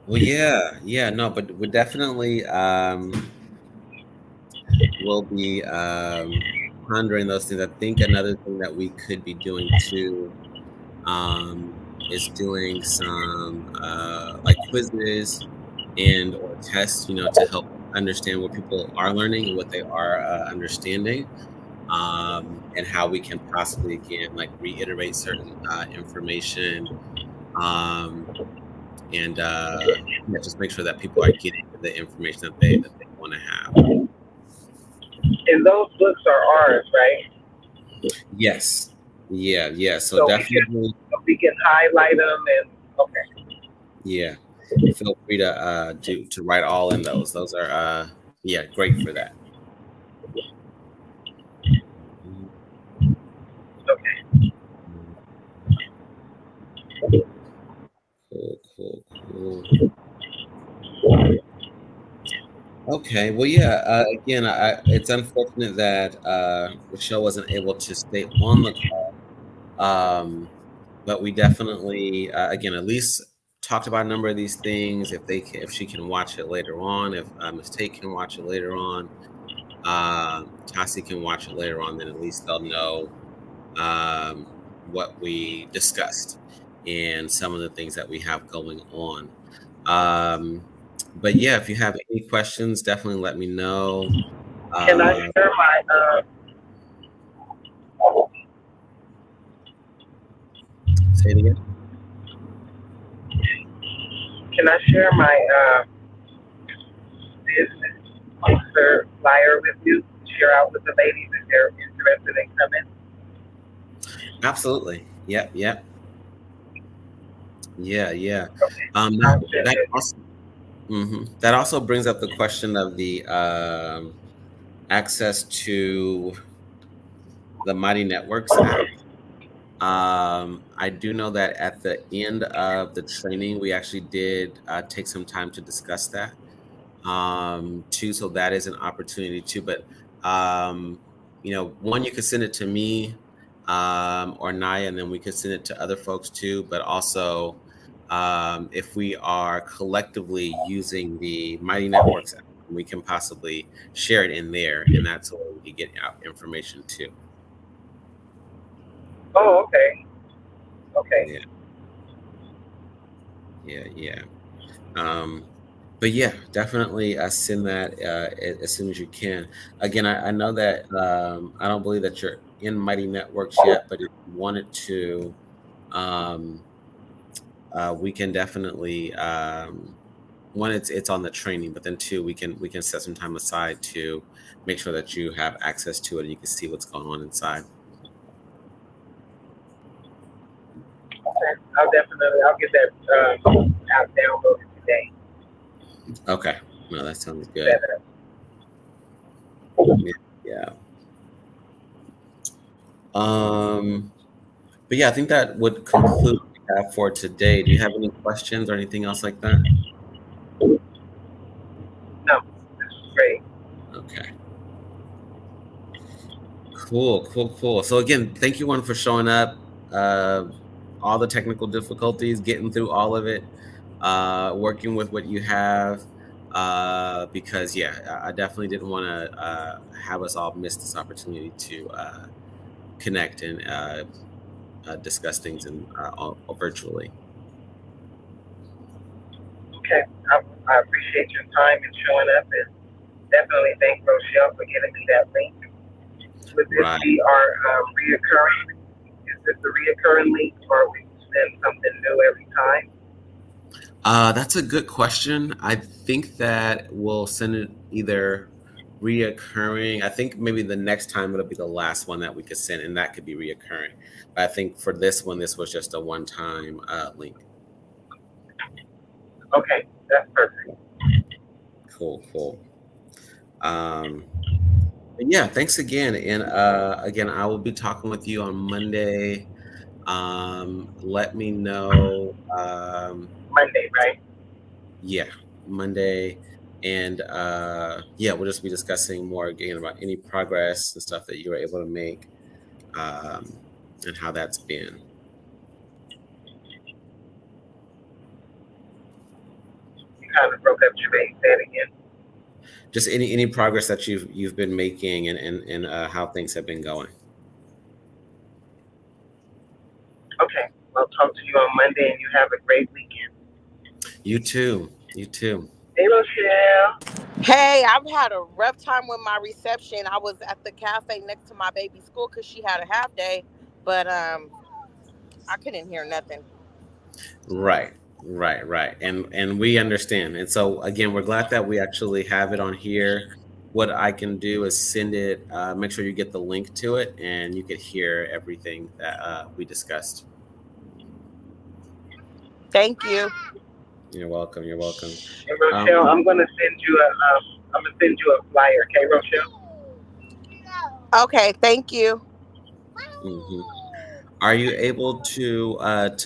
Well, yeah, yeah, no, but we definitely will be pondering those things. I think another thing that we could be doing too is doing some like quizzes and or tests, to help understand what people are learning and what they are understanding, and how we can possibly again like reiterate certain information, um, and yeah, just make sure that people are getting the information that they want to have. And those books are ours, right? Yes, yeah, yeah. So So definitely, we can highlight them and okay. yeah. Feel free to do to write all in those. Those are yeah, great for that. Mhm. Okay. Cool, cool, cool. Okay, well, yeah. Again, it's unfortunate that Rochelle wasn't able to stay on the call, but we definitely, again, at least talked about a number of these things. If she can watch it later on, if Miss Tate can watch it later on, Tassie can watch it later on, then at least they'll know what we discussed and some of the things that we have going on. Um, but yeah, if you have any questions, definitely let me know. Can I Uh, share my Say it again. can I share my business poster flyer with you? Share out with the ladies if they're interested in coming. Absolutely. Yep. Yep. Yeah. Yeah. Okay. That I'll send that it. also that also brings up the question of the access to the Mighty Networks app. I do know that at the end of the training, we actually did take some time to discuss that too. So that is an opportunity too. But um, one, you could send it to me or Naya, and then we could send it to other folks too. But also, if we are collectively using the Mighty Networks app, we can possibly share it in there, and that's where we can get out information too. Oh, okay. Okay. Yeah, yeah, yeah. Um, but yeah, definitely send that as soon as you can. Again, I know that I don't believe that you're in Mighty Networks yet, but if you wanted to, um, we can definitely one, it's on the training, but then two, we can set some time aside to make sure that you have access to it and you can see what's going on inside. Okay. I'll get that app downloaded today. Okay, no, that sounds good. Set it up. Yeah. Yeah. Um, But yeah, I think that would conclude what we have for today. Do you have any questions or anything else like that? No, this is great. Okay. Cool, cool, cool. So again, thank you one for showing up. Uh, all the technical difficulties, getting through all of it, working with what you have. Because yeah, I definitely didn't want to have us all miss this opportunity to connect and discuss things all virtually. Okay. I appreciate your time and showing up, and definitely thank Rochelle for getting me that link. Would this Right. be our reoccurring? Is this the reoccurring link, or we send something new every time? That's a good question. I think that we'll send it either reoccurring. I think maybe the next time it'll be the last one that we could send, and that could be reoccurring. But I think for this one, this was just a one-time link. Okay, that's perfect. Cool. Um, but yeah, thanks again. And again, I will be talking with you on Monday. Let me know. Monday, right? Yeah, Monday. And yeah, we'll just be discussing more again about any progress and stuff that you were able to make, um, and how that's been. You kind of broke up Jermaine. Say it again. Just any progress that you've been making, and how things have been going. Okay. I'll talk to you on Monday, and you have a great weekend. You too. You too. Hey, Rochelle. Hey, I've had a rough time with my reception. I was at the cafe next to my baby's school because she had a half day, but I couldn't hear nothing. Right. And we understand. And so again, we're glad that we actually have it on here. What I can do is send it, make sure you get the link to it, and you could hear everything that we discussed. Thank you. You're welcome. You're welcome. And Rochelle, I'm gonna send you a flyer. Okay, Rochelle. Okay, thank you. hmm Are you able to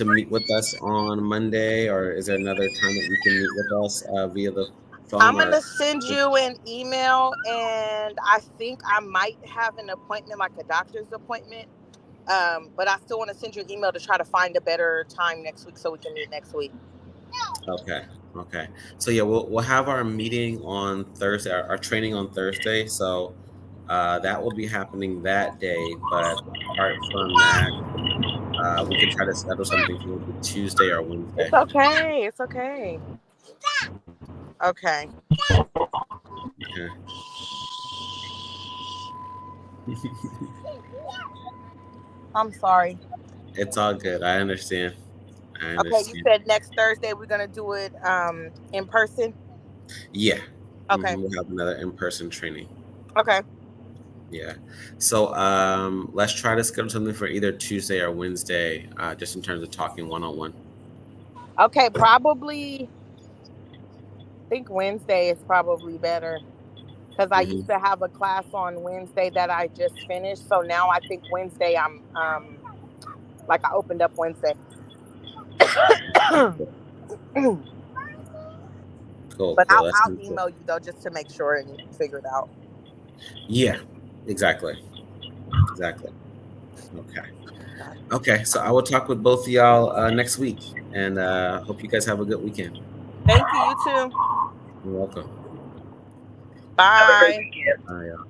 meet with us on Monday, or is there another time that you can meet with us via the phone I'm or? gonna send you an email, and I think I might have an appointment, like a doctor's appointment. But I still want to send you an email to try to find a better time next week so we can meet next week. Okay. Okay. So yeah, we'll have our meeting on Thursday, our training on Thursday. So that will be happening that day. But apart from that, we can try to schedule something for maybe Tuesday or It's Wednesday. okay. It's okay. Okay. Okay. I'm sorry. It's all good. I understand. I Okay, you understand. said next Thursday we're gonna do it in person. Yeah. Okay. We'll have another in-person training. Okay. Yeah. So let's try to schedule something for either Tuesday or Wednesday, just in terms of talking one-on-one. Okay. Probably. I think Wednesday is probably better because I used hmm to have a class on Wednesday that I just finished. So now I think Wednesday I'm like I opened up Wednesday. Cool. But Cool. That's I'll good. email you though just to make sure and figure it out. Yeah. Exactly. Exactly. Okay. Okay. So I will talk with both of y'all next week, and hope you guys have a good weekend. Thank you. You too. You're welcome. Have a great Bye. weekend. Bye, y'all.